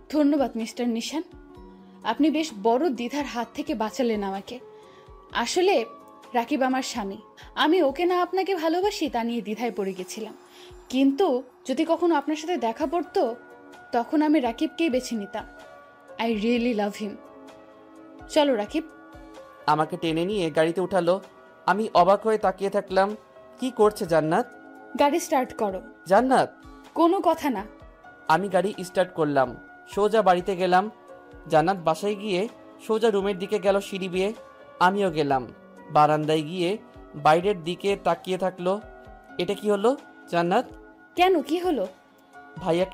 ধন্যবাদ মিস্টার নিশান, আপনি বেশ বড় দ্বিধার হাত থেকে বাঁচালেন আমাকে। আসলে রাকিব আমার স্বামী, আমি ওকে না আপনাকে ভালোবাসি তা নিয়ে দ্বিধায় পড়ে গেছিলাম। কিন্তু যদি কখনো আপনার সাথে দেখা পড়তো তখন আমি রাকিবকেই বেছে নিতাম। আই রিয়েলি লাভ হিম। চলো রাকিব। আমাকে টেনে নিয়ে গাড়িতে উঠালো। আমি অবাক হয়ে তাকিয়ে থাকলাম। কি করছে জান্নাত? গাড়ি স্টার্ট করো। জান্নাত, কোনো কথা না। আমি গাড়ি স্টার্ট করলাম, সোজা বাড়িতে গেলাম। জান্নাত বাসায় গিয়ে সোজা রুমের দিকে গেল সিঁড়ি বেয়ে। আমিও গেলাম। বারান্দায় গিয়ে বাইরের দিকে তাকিয়ে থাকলো। এটা কি হলো জান্নাত? কেন, কি হলো? ভাইয়া